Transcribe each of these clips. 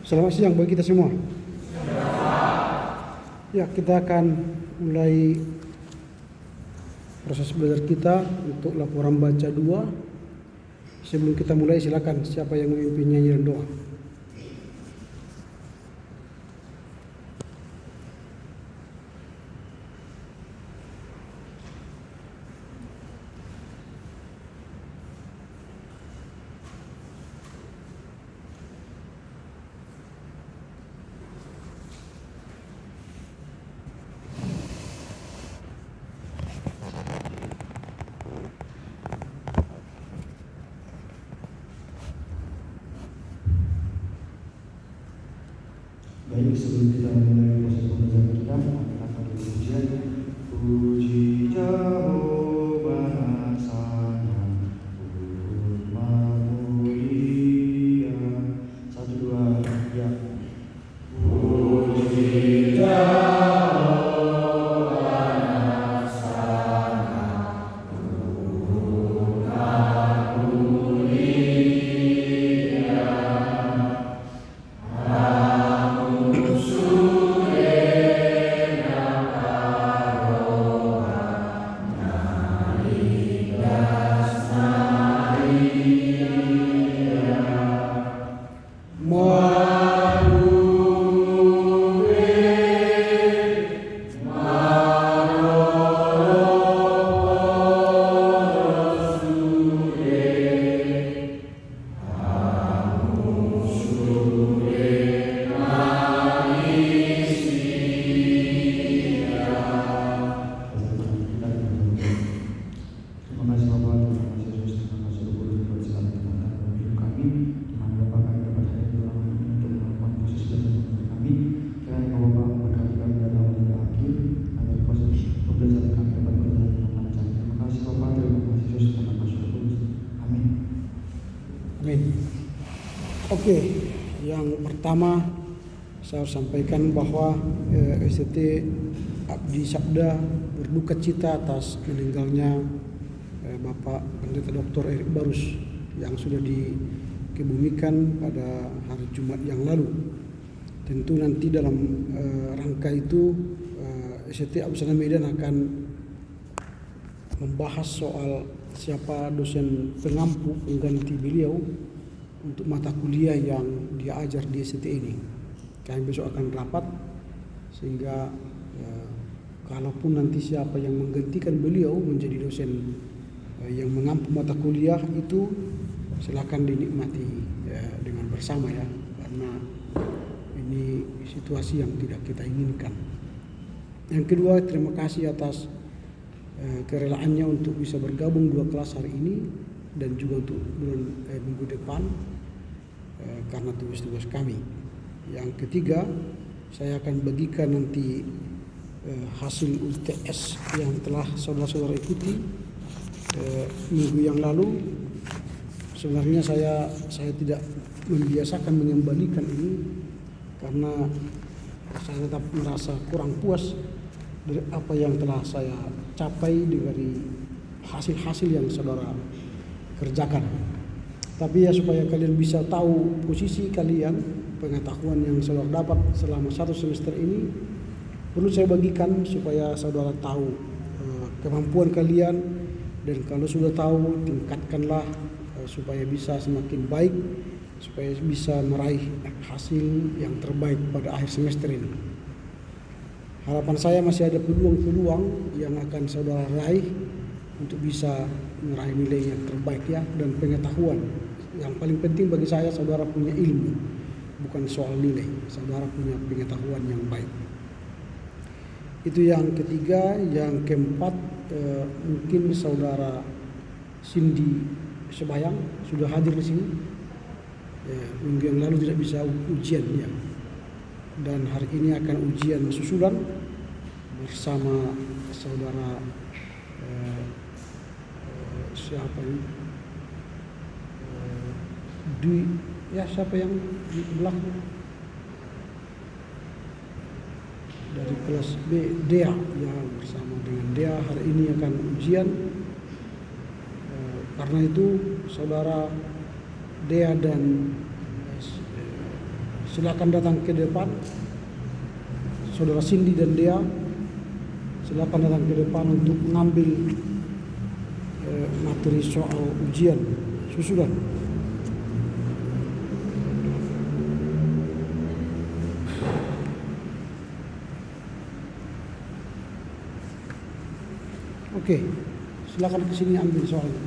Selamat siang bagi kita semua. Ya, kita akan mulai proses belajar kita untuk laporan baca 2. Sebelum kita mulai, silakan siapa yang memimpin nyanyi dan doa. Baik, sebelum kita mulai proses pembelajaran kita akan pujian. Puji Jehovah Sana, firman-Mu mulia. 1, 2, 3. Puji Jehovah Sana, firman-Mu mulia. Oke, yang pertama saya sampaikan bahwa STT Abdi Sabda berduka cita atas meninggalnya Bapak Pendeta Dr. Erik Barus yang sudah dikebumikan pada hari Jumat yang lalu. Tentu nanti dalam rangka itu STT Abdi Sabda Medan akan membahas soal siapa dosen pengampu pengganti beliau untuk mata kuliah yang dia ajar di STT ini. Kami besok akan rapat sehingga kalaupun nanti siapa yang menggantikan beliau menjadi dosen yang mengampu mata kuliah itu silakan dinikmati dengan bersama ya, karena ini situasi yang tidak kita inginkan. Yang kedua, terima kasih atas kerelaannya untuk bisa bergabung 2 kelas hari ini dan juga untuk minggu depan karena tugas-tugas kami. Yang ketiga, saya akan bagikan nanti hasil UTS yang telah saudara-saudara ikuti minggu yang lalu. Sebenarnya saya tidak membiasakan mengembalikan ini karena saya tetap merasa kurang puas dari apa yang telah saya capai dari hasil-hasil yang saudara kerjakan. Tapi ya supaya kalian bisa tahu posisi kalian, pengetahuan yang saudara dapat selama 1 semester ini, perlu saya bagikan supaya saudara tahu kemampuan kalian, dan kalau sudah tahu tingkatkanlah supaya bisa semakin baik, supaya bisa meraih hasil yang terbaik pada akhir semester ini. Harapan saya masih ada peluang-peluang yang akan saudara raih untuk bisa meraih nilai yang terbaik ya, dan pengetahuan. Yang paling penting bagi saya, saudara punya ilmu, bukan soal nilai. Saudara punya pengetahuan yang baik. Itu yang ketiga. Yang keempat, mungkin saudara Cindy Sebayang sudah hadir di sini. Minggu yang lalu tidak bisa ujian ya, dan hari ini akan ujian susulan bersama saudara siapa ini? Siapa yang di belakang dari kelas B, Dea ya, bersama dengan Dea hari ini akan ujian. Karena itu saudara Dea dan silakan datang ke depan. Saudara Cindy dan Dea, silakan datang ke depan untuk mengambil materi soal ujian susulan. Oke, silakan ke sini ambil soalnya.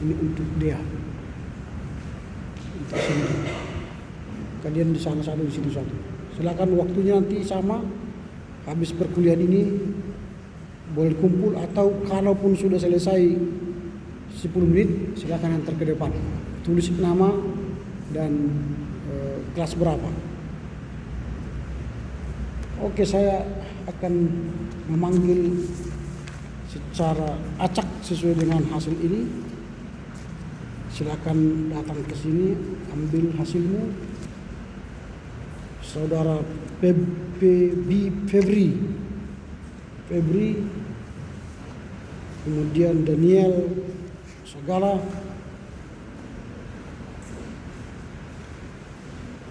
Ini untuk dia. Untuk sini. Kalian di sana satu, di sini satu. Silakan waktunya nanti sama. Habis perkuliahan ini boleh kumpul, atau kalaupun sudah selesai 10 menit silakan antar ke depan. Tulis nama dan kelas berapa. Oke, saya akan memanggil secara acak sesuai dengan hasil ini. Silakan datang ke sini, ambil hasilmu. Saudara Febri, kemudian Daniel Sagala,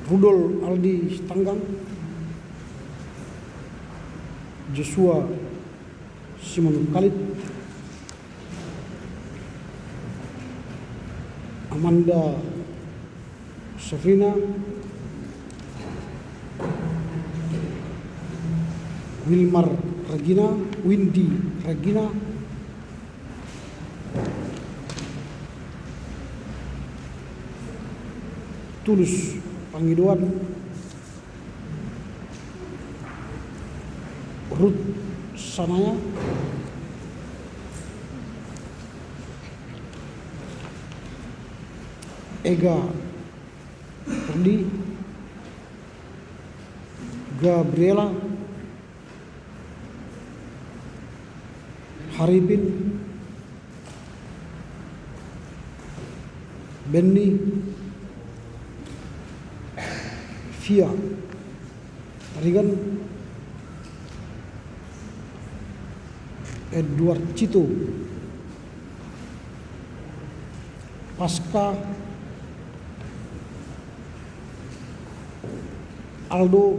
Rudol Aldi Stanggang, Joshua Simon Khalid, Amanda Safrina, Wilmar Regina, Windy Regina, Tulus Pangiduan, Ruth Sanaya, Ega Ferdi, Gabriela, Haripin, Benny, Fia, Regan, Edward Cito, Pasca, Aldo,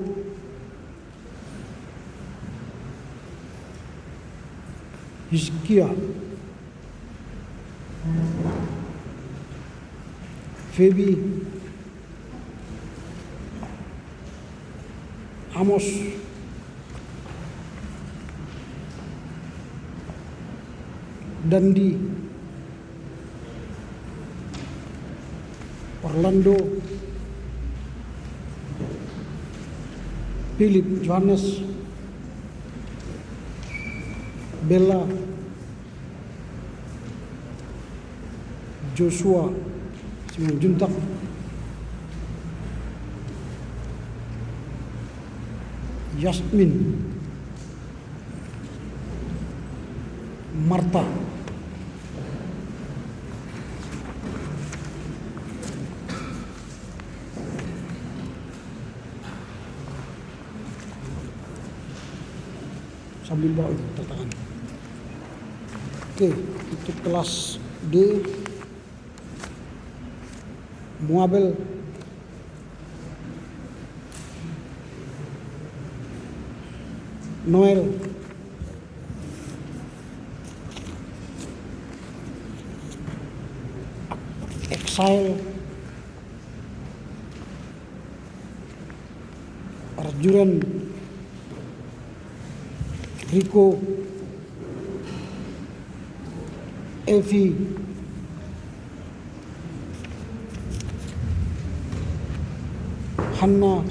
Hizkia, Febi, Amos, Dandi, Orlando, Philip Johannes, Bella, Joshua Simon Juntak, Yasmin, Marta, sambil bawa itu tangan. Oke, untuk kelas D, Muabel, Noel, Exile, Arjuran, Rico, Evi, Hanna,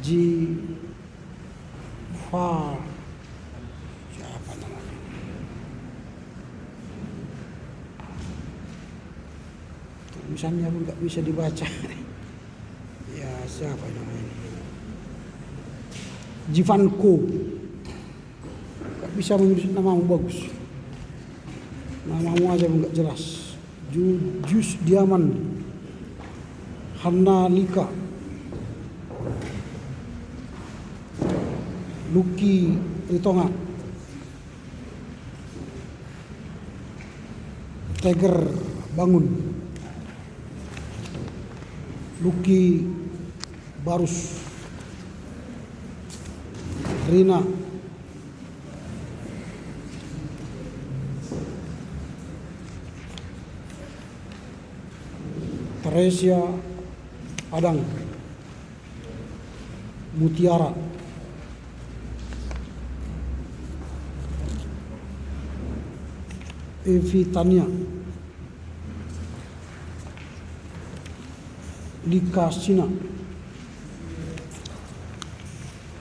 Jiva, siapa namanya? Tulisannya pun nggak bisa dibaca. Ya, siapa namanya? Jivanko. Nggak bisa menulis namamu bagus. Namamu aja nggak jelas. Jus Diaman, Hanna Lika, Lucky Ritonga, Teger Bangun, Lucky Barus, Rina, Teresia Padang, Mutiara, Evi Tania, Lika Sina,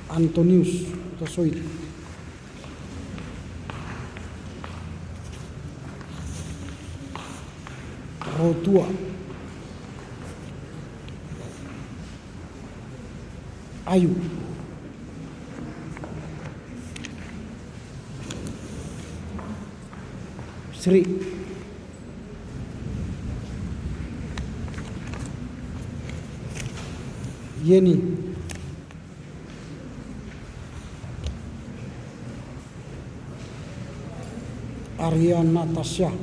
Antonius Tosoid, Rotua, Ayu, Sri, Yeni, Ariana Tasya,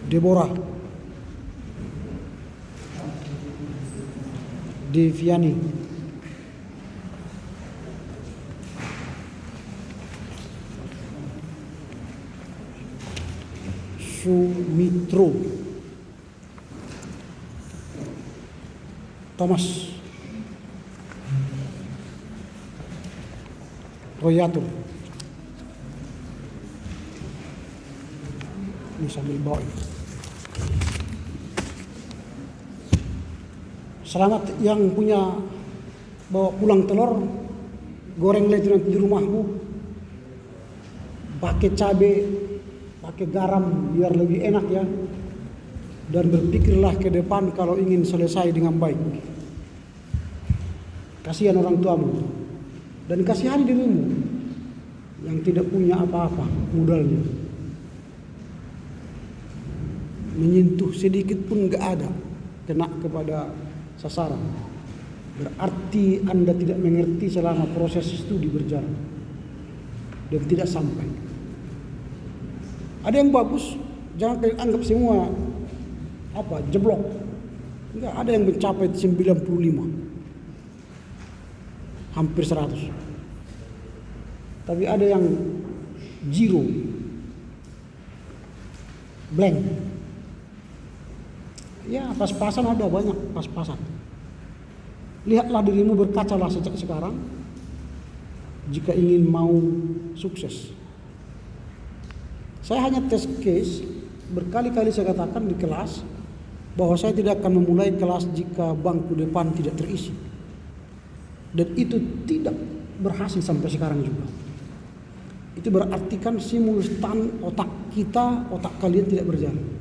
Deborah, Deviani, Sumitro, Thomas, Royatul. Ini sambil bawa ini. Selamat yang punya bawa pulang telur, goreng lagi nanti di rumahmu, pakai cabai, pakai garam biar lebih enak ya. Dan berpikirlah ke depan kalau ingin selesai dengan baik. Kasihan orang tuamu dan kasihani dirimu yang tidak punya apa-apa modalnya. Menyentuh sedikit pun gak ada, kena kepada sasaran. Berarti Anda tidak mengerti selama proses studi berjalan dan tidak sampai. Ada yang bagus, jangan kalian anggap semua jeblok. Enggak, ada yang mencapai 95, hampir 100. Tapi ada yang zero, blank. Ya, pas-pasan ada banyak pas-pasan. Lihatlah dirimu, berkacalah sejak sekarang jika ingin mau sukses. Saya hanya test case, berkali-kali saya katakan di kelas bahwa saya tidak akan memulai kelas jika bangku depan tidak terisi. Dan itu tidak berhasil sampai sekarang juga. Itu berarti kan simultan otak kita, otak kalian tidak berjalan.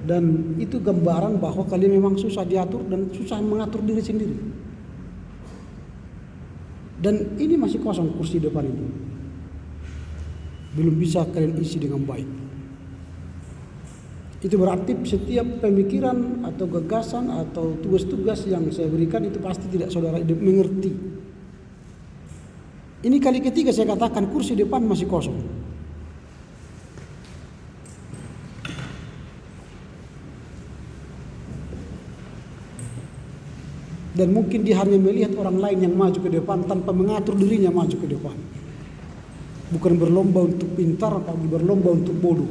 Dan itu gambaran bahwa kalian memang susah diatur dan susah mengatur diri sendiri. Dan ini masih kosong kursi depan ini. Belum bisa kalian isi dengan baik. Itu berarti setiap pemikiran atau gagasan atau tugas-tugas yang saya berikan itu pasti tidak saudara mengerti. Ini kali ketiga saya katakan kursi depan masih kosong. Dan mungkin dia hanya melihat orang lain yang maju ke depan tanpa mengatur dirinya maju ke depan. Bukan berlomba untuk pintar, tapi berlomba untuk bodoh.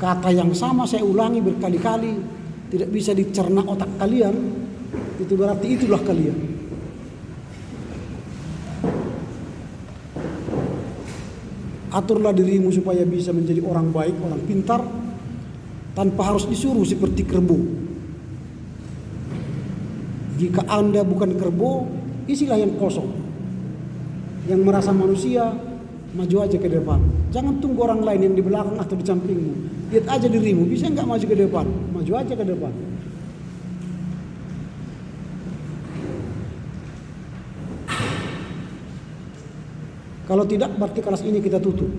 Kata yang sama saya ulangi berkali-kali, tidak bisa dicerna otak kalian, itu berarti itulah kalian. Aturlah dirimu supaya bisa menjadi orang baik, orang pintar, tanpa harus disuruh seperti kerbau. Jika Anda bukan kerbau, isilah yang kosong. Yang merasa manusia, maju aja ke depan. Jangan tunggu orang lain yang di belakang atau di sampingmu. Lihat aja dirimu, bisa nggak maju ke depan? Maju aja ke depan. Kalau tidak, berarti kelas ini kita tutup.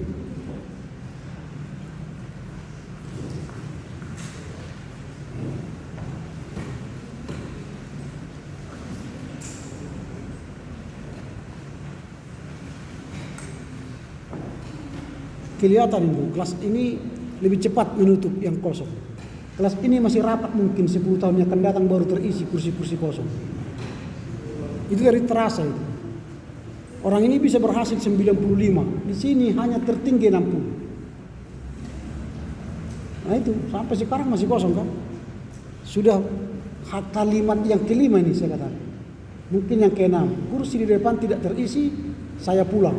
kelihatan itu kelas ini lebih cepat menutup yang kosong. Kelas ini masih rapat, mungkin 10 tahun yang akan datang baru terisi kursi-kursi kosong. Itu dari terasa itu. Orang ini bisa berhasil 95, di sini hanya tertinggi 60. Nah itu sampai sekarang masih kosong kan? Sudah kalimat yang kelima ini saya katakan. Mungkin yang keenam, kursi di depan tidak terisi, saya pulang.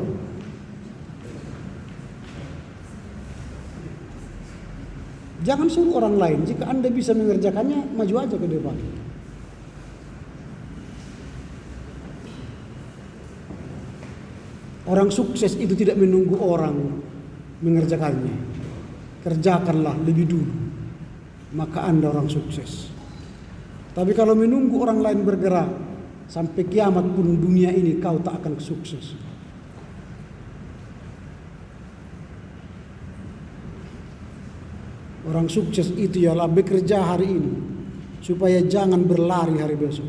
Jangan suruh orang lain, jika Anda bisa mengerjakannya, maju aja ke depan. Orang sukses itu tidak menunggu orang mengerjakannya. Kerjakanlah lebih dulu, maka Anda orang sukses. Tapi kalau menunggu orang lain bergerak, sampai kiamat pun dunia ini kau tak akan sukses. Orang sukses itu ialah bekerja hari ini supaya jangan berlari hari besok.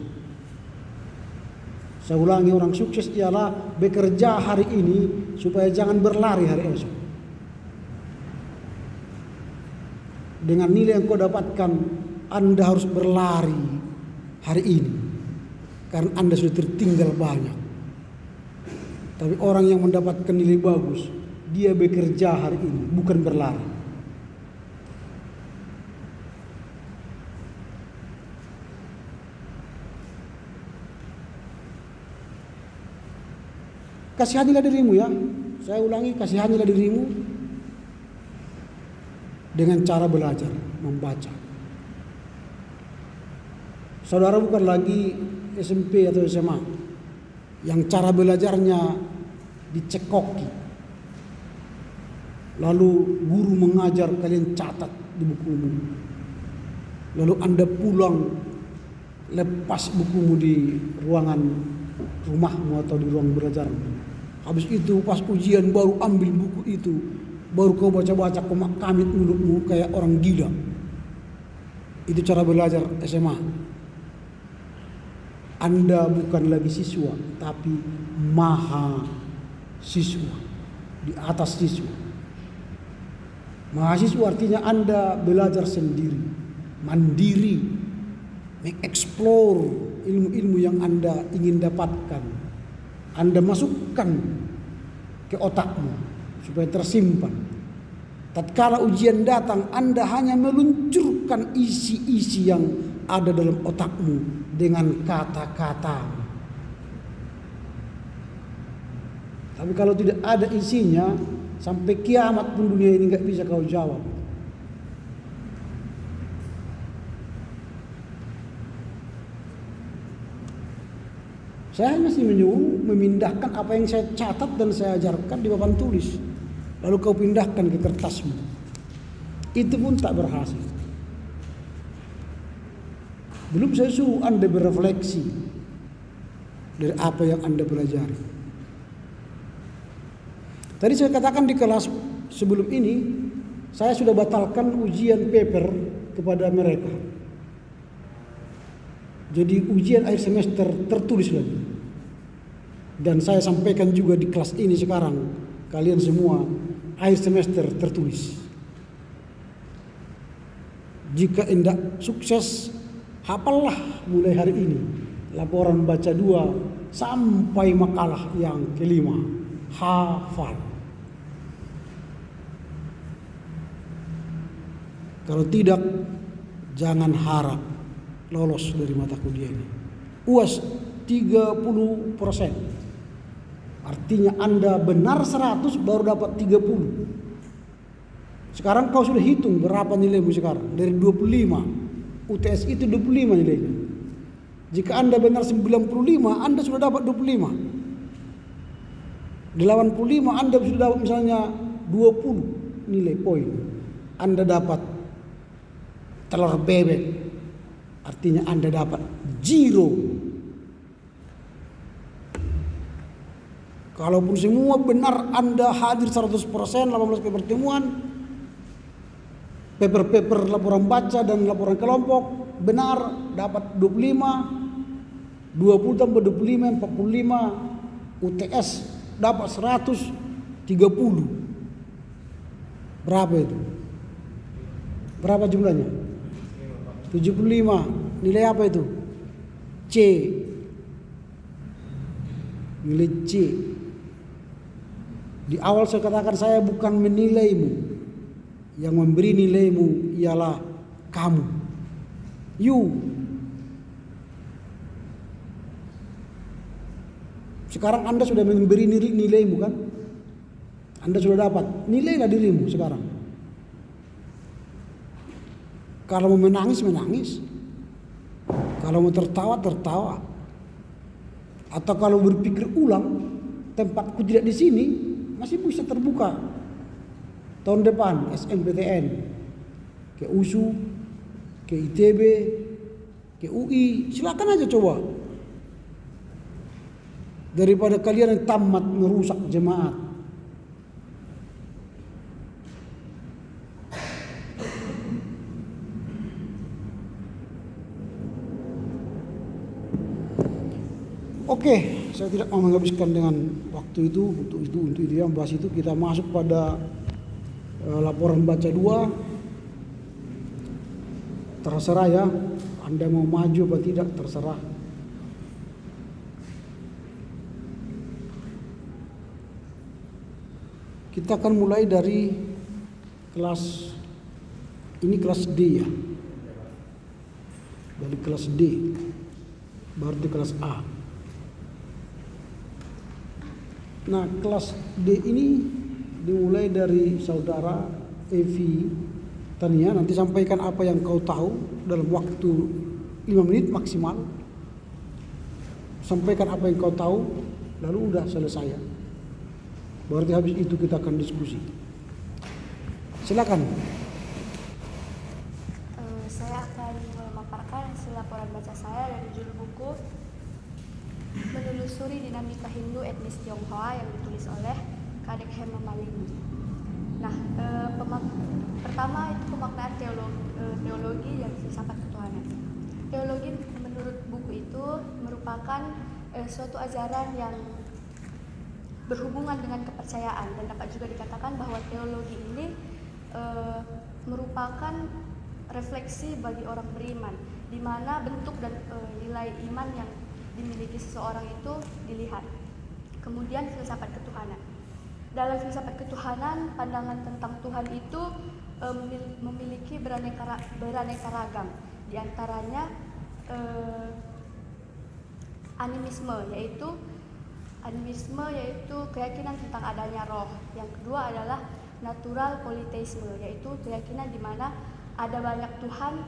Saya ulangi, orang sukses ialah bekerja hari ini supaya jangan berlari hari esok. Dengan nilai yang kau dapatkan, Anda harus berlari hari ini karena Anda sudah tertinggal banyak. Tapi orang yang mendapatkan nilai bagus, dia bekerja hari ini, bukan berlari. Kasihanilah dirimu ya. Saya ulangi, kasihanilah dirimu dengan cara belajar, membaca. Saudara bukan lagi SMP atau SMA yang cara belajarnya dicekoki. Lalu guru mengajar, kalian catat di bukumu. Lalu Anda pulang lepas bukumu di ruangan rumahmu atau di ruang belajarmu. Habis itu pas ujian baru ambil buku itu, baru kau baca-baca kamit mulutmu kayak orang gila. Itu cara belajar SMA. Anda bukan lagi siswa, tapi maha siswa, di atas siswa. Mahasiswa artinya Anda belajar sendiri, mandiri, mengeksplor ilmu-ilmu yang Anda ingin dapatkan. Anda masukkan ke otakmu supaya tersimpan. Tatkala ujian datang, Anda hanya meluncurkan isi-isi yang ada dalam otakmu dengan kata-kata. Tapi kalau tidak ada isinya, sampai kiamat pun dunia ini nggak bisa kau jawab. Saya masih menyuruh memindahkan apa yang saya catat dan saya ajarkan di papan tulis. Lalu kau pindahkan ke kertasmu. Itu pun tak berhasil. Belum saya suruh Anda berefleksi dari apa yang Anda pelajari. Tadi saya katakan di kelas sebelum ini, saya sudah batalkan ujian paper kepada mereka. Jadi ujian akhir semester tertulis lagi. Dan saya sampaikan juga di kelas ini sekarang, kalian semua akhir semester tertulis. Jika hendak sukses, hafallah mulai hari ini laporan baca 2 sampai makalah yang kelima. Hafal. Kalau tidak, jangan harap lolos dari mata kuliah ini. UAS 30%. Artinya Anda benar 100 baru dapat 30. Sekarang kau sudah hitung berapa nilaimu sekarang. Dari 25. UTS itu 25 nilainya. Jika Anda benar 95, Anda sudah dapat 25. 85 Anda sudah dapat misalnya 20 nilai poin. Anda dapat telur bebek. Artinya Anda dapat 0. Kalaupun semua benar Anda hadir 100%, 18 kali pertemuan, paper-paper laporan baca dan laporan kelompok benar dapat 25, 20 tambah 25, 45, UTS dapat 130. Berapa itu? Berapa jumlahnya? 75. Nilai apa itu? C. Nilai C. Di awal saya katakan saya bukan menilaimu. Yang memberi nilaimu ialah kamu. You. Sekarang Anda sudah memberi nilaimu kan? Anda sudah dapat. Nilailah dirimu sekarang. Kalau mau menangis, menangis. Kalau mau tertawa, tertawa. Atau kalau berpikir ulang, tempatku tidak di sini, masih bisa terbuka. Tahun depan SNPTN, ke USU, ke ITB, ke UI, silakan aja coba. Daripada kalian yang tamat merusak jemaat. Oke, saya tidak mau menghabiskan dengan waktu itu untuk itu yang bahas itu. Kita masuk pada laporan baca 2. Terserah ya, Anda mau maju atau tidak terserah. Kita akan mulai dari kelas ini, kelas D ya. Dari kelas D baru di kelas A. Nah, kelas D ini dimulai dari saudara Evi Tania. Nanti sampaikan apa yang kau tahu dalam waktu 5 menit maksimal. Sampaikan apa yang kau tahu, lalu udah selesai. Berarti habis itu kita akan diskusi. Silakan. Saya akan memaparkan hasil laporan baca saya dari judul buku Menelusuri Dinamika Hindu Etnis Tionghoa yang ditulis oleh Kadek Hema Malini. Nah, pertama itu pemaknaan teologi yang filsafat ketuhanan. Teologi menurut buku itu merupakan suatu ajaran yang berhubungan dengan kepercayaan, dan dapat juga dikatakan bahwa teologi ini merupakan refleksi bagi orang beriman, di mana bentuk dan nilai iman yang dimiliki seseorang itu dilihat. Kemudian filsafat ketuhanan. Dalam filsafat ketuhanan, pandangan tentang Tuhan itu memiliki beraneka ragam. Di antaranya animisme, yaitu keyakinan tentang adanya roh. Yang kedua adalah natural polytheisme, yaitu keyakinan di mana ada banyak Tuhan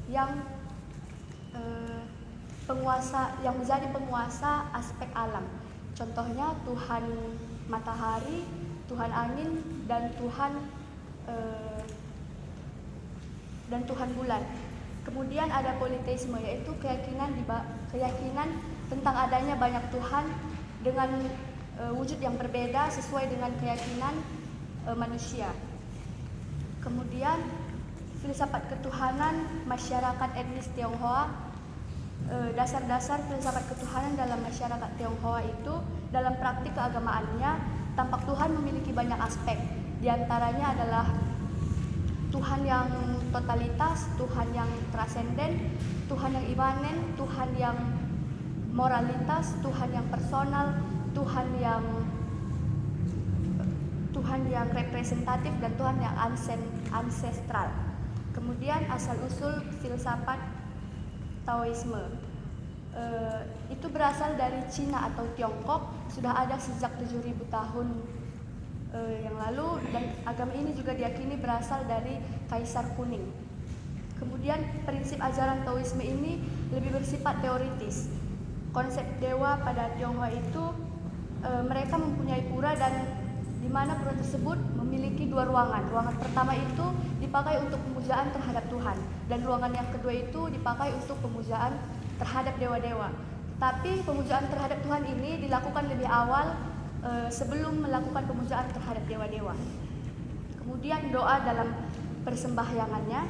yang menjadi penguasa aspek alam. Contohnya Tuhan matahari, Tuhan angin, dan Tuhan bulan. Kemudian ada polytheisme, yaitu keyakinan tentang adanya banyak Tuhan dengan wujud yang berbeda sesuai dengan keyakinan manusia. Kemudian filsafat ketuhanan masyarakat etnis Tionghoa. Dasar-dasar filsafat ketuhanan dalam masyarakat Tionghoa itu dalam praktik keagamaannya, tampak Tuhan memiliki banyak aspek. Di antaranya adalah Tuhan yang totalitas, Tuhan yang transenden, Tuhan yang imanen, Tuhan yang moralitas, Tuhan yang personal, Tuhan yang representatif, dan Tuhan yang ancestral. Kemudian asal-usul filsafat Taoisme itu berasal dari Cina atau Tiongkok, sudah ada sejak 7.000 tahun yang lalu, dan agama ini juga diyakini berasal dari Kaisar Kuning. Kemudian prinsip ajaran Taoisme ini lebih bersifat teoritis. Konsep dewa pada Tionghoa itu mereka mempunyai pura, dan di mana pura tersebut memiliki 2 ruangan. Ruangan pertama itu dipakai untuk pemujaan terhadap Tuhan, dan ruangan yang kedua itu dipakai untuk pemujaan terhadap dewa-dewa. Tapi pemujaan terhadap Tuhan ini dilakukan lebih awal sebelum melakukan pemujaan terhadap dewa-dewa. Kemudian doa dalam persembahyangannya,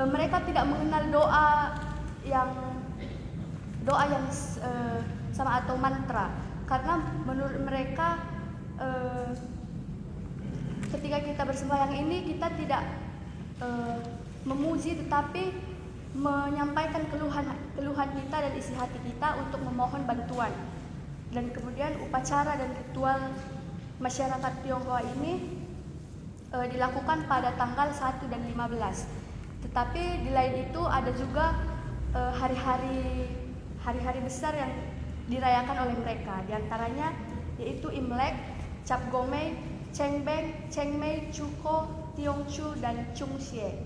mereka tidak mengenal doa yang sama atau mantra, karena menurut mereka ketika kita bersembahyang ini kita tidak memuji tetapi menyampaikan keluhan kita dan isi hati kita untuk memohon bantuan. Dan kemudian upacara dan ritual masyarakat Tionghoa ini dilakukan pada tanggal 1 dan 15. Tetapi di lain itu ada juga hari-hari besar yang dirayakan oleh mereka. Di antaranya yaitu Imlek, Cap Gomeh, Cengbeng, Chengmei, Chuko, Tiongchu, dan Chungxie.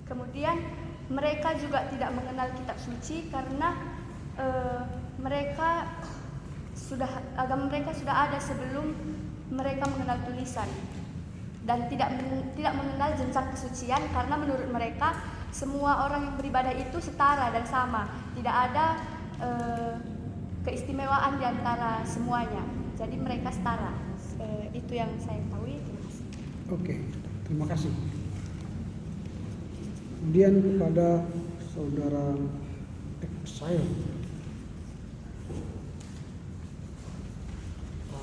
Kemudian mereka juga tidak mengenal kitab suci karena agama mereka sudah ada sebelum mereka mengenal tulisan, dan tidak mengenal jenjang kesucian karena menurut mereka semua orang yang beribadah itu setara dan sama, tidak ada keistimewaan di antara semuanya. Jadi mereka setara. Itu yang saya ketahui. Terima kasih. Oke, terima kasih. Kemudian kepada saudara Exile.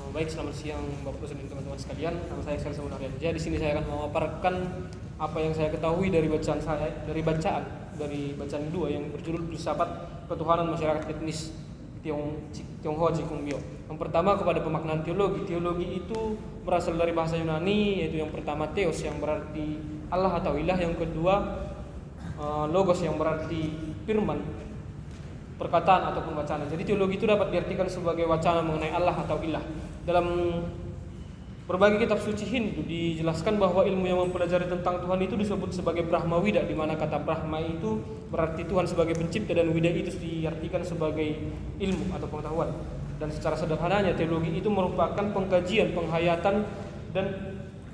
Baik, selamat siang Bapak Dosen dan teman-teman sekalian. Nama saya Exile Samunarian. Jadi di sini saya akan memaparkan apa yang saya ketahui dari bacaan kedua yang berjudul Filsafat Ketuhanan Masyarakat Etnis Tionghoa Cikungbio. Yang pertama kepada pemaknaan teologi. Teologi itu berasal dari bahasa Yunani, yaitu yang pertama theos yang berarti Allah atau ilah, yang kedua logos yang berarti firman, perkataan ataupun wacana. Jadi teologi itu dapat diartikan sebagai wacana mengenai Allah atau ilah. Dalam berbagai kitab suci Hindu dijelaskan bahwa ilmu yang mempelajari tentang Tuhan itu disebut sebagai Brahma Wida, di mana kata Brahma itu berarti Tuhan sebagai pencipta dan Wida itu diartikan sebagai ilmu atau pengetahuan. Dan secara sederhananya teologi itu merupakan pengkajian, penghayatan dan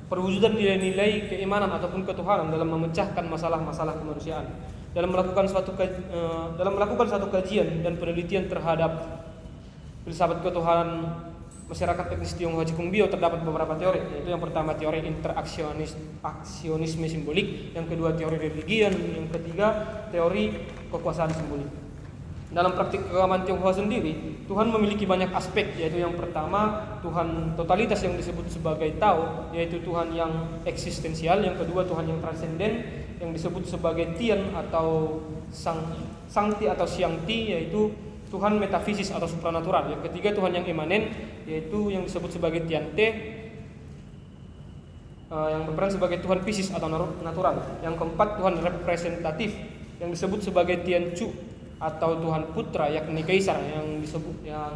perwujudan nilai-nilai keimanan ataupun ketuhanan dalam memecahkan masalah-masalah kemanusiaan. Dalam melakukan satu kajian dan penelitian terhadap filsafat ketuhanan masyarakat etnis Tionghoa Cikungbio terdapat beberapa teori, yaitu yang pertama teori interaksionisme simbolik, yang kedua teori religian, yang ketiga teori kekuasaan simbolik. Dalam praktik keagamaan Tionghoa sendiri, Tuhan memiliki banyak aspek, yaitu yang pertama Tuhan totalitas yang disebut sebagai Tao, yaitu Tuhan yang eksistensial, yang kedua Tuhan yang transenden yang disebut sebagai Tian atau Sangti atau Siangti, yaitu Tuhan metafisis atau supranatural. Yang ketiga Tuhan yang imanen, yaitu yang disebut sebagai Tiante, yang berperan sebagai Tuhan fisis atau natural. Yang keempat Tuhan representatif yang disebut sebagai Tianchu atau Tuhan putra, yakni kaisar, yang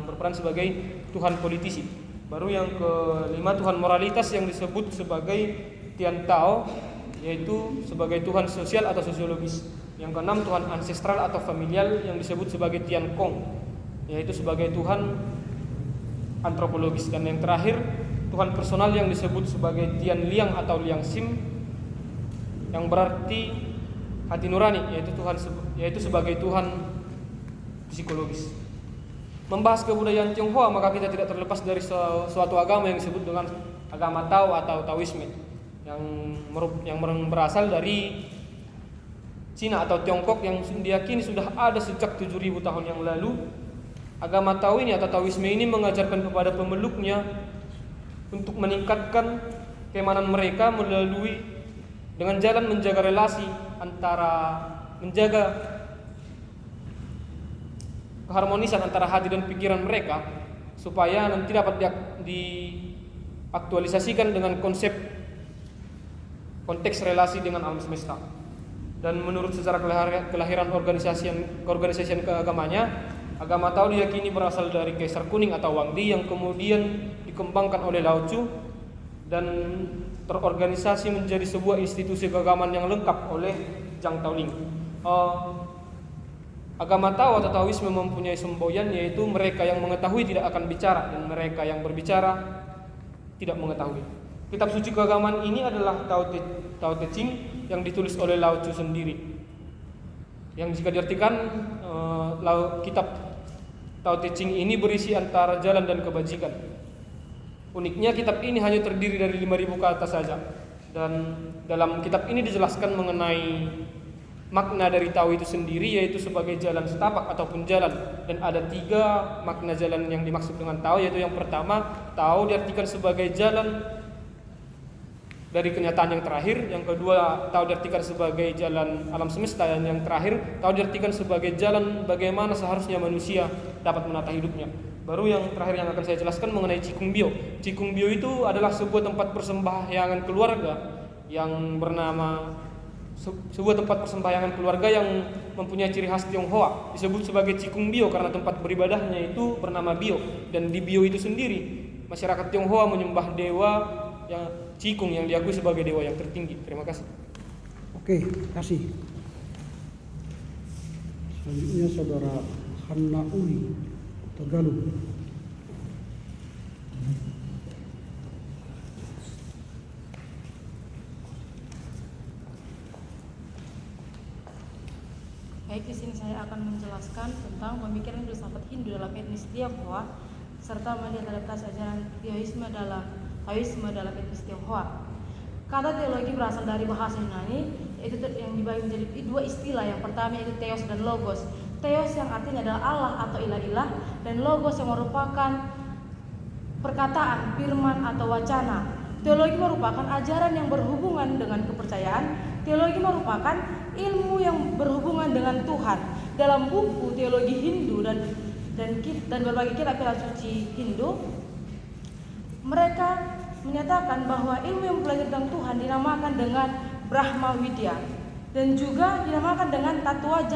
berperan sebagai Tuhan politisi. Baru yang kelima Tuhan moralitas yang disebut sebagai Tiantao, yaitu sebagai Tuhan sosial atau sosiologis. Yang keenam Tuhan ancestral atau familial yang disebut sebagai Tiankong, yaitu sebagai Tuhan antropologis. Dan yang terakhir Tuhan personal yang disebut sebagai Tianliang atau Liangsim, yang berarti hati nurani, yaitu sebagai Tuhan psikologis. Membahas kebudayaan Tionghoa, maka kita tidak terlepas dari suatu agama yang disebut dengan agama Tao atau Taoisme, yang berasal dari Cina atau Tiongkok, yang diyakini sudah ada sejak 7.000 tahun yang lalu. Agama Tao ini atau Taoisme ini mengajarkan kepada pemeluknya untuk meningkatkan keimanan mereka melalui dengan jalan menjaga relasi menjaga keharmonisan antara hati dan pikiran mereka, supaya nanti dapat diaktualisasikan dengan konteks relasi dengan alam semesta. Dan menurut sejarah kelahiran keorganisasian keagamanya, agama Tao diyakini berasal dari Kaisar Kuning atau Wang Di, yang kemudian dikembangkan oleh Lao Tzu dan terorganisasi menjadi sebuah institusi keagamaan yang lengkap oleh Zhang Taoling. Agama Tao atau Taoisme mempunyai semboyan, yaitu mereka yang mengetahui tidak akan bicara dan mereka yang berbicara tidak mengetahui. Kitab suci keagamaan ini adalah Tao Te Ching yang ditulis oleh Lao Tzu sendiri, yang jika diartikan kitab Tao Te Ching ini berisi antara jalan dan kebajikan. Uniknya kitab ini hanya terdiri dari 5.000 kata saja, dan dalam kitab ini dijelaskan mengenai makna dari Tao itu sendiri, yaitu sebagai jalan setapak ataupun jalan. Dan ada 3 makna jalan yang dimaksud dengan Tao, yaitu yang pertama Tao diartikan sebagai jalan dari kenyataan yang terakhir, yang kedua tahu diartikan sebagai jalan alam semesta, dan yang terakhir tahu diartikan sebagai jalan bagaimana seharusnya manusia dapat menata hidupnya. Baru yang terakhir yang akan saya jelaskan mengenai Cikung Bio. Cikung Bio itu adalah sebuah tempat persembahyangan keluarga yang bernama sebuah tempat persembahyangan keluarga yang mempunyai ciri khas Tionghoa. Disebut sebagai Cikung Bio karena tempat beribadahnya itu bernama Bio, dan di Bio itu sendiri masyarakat Tionghoa menyembah dewa yang Cikung yang diakui sebagai dewa yang tertinggi. Terima kasih. Oke, kasih. Selanjutnya Saudara Hanna Uli Tegaluh. Baik, di sini saya akan menjelaskan tentang pemikiran filsafat Hindu dalam etnis Tionghoa serta melihat adaptasi ajaran Taoisme dalam etnis Tionghoa. Kata teologi berasal dari bahasa Yunani, yaitu yang dibagi menjadi dua istilah. Yang pertama yaitu theos dan logos. Theos yang artinya adalah Allah atau ilah-ilah, dan logos yang merupakan perkataan, firman atau wacana. Teologi merupakan ajaran yang berhubungan dengan kepercayaan. Teologi merupakan ilmu yang berhubungan dengan Tuhan. Dalam buku teologi Hindu dan berbagai kitab suci Hindu, mereka menyatakan bahwa ilmu yang belajar tentang Tuhan dinamakan dengan Brahma Widya dan juga dinamakan dengan Tattwa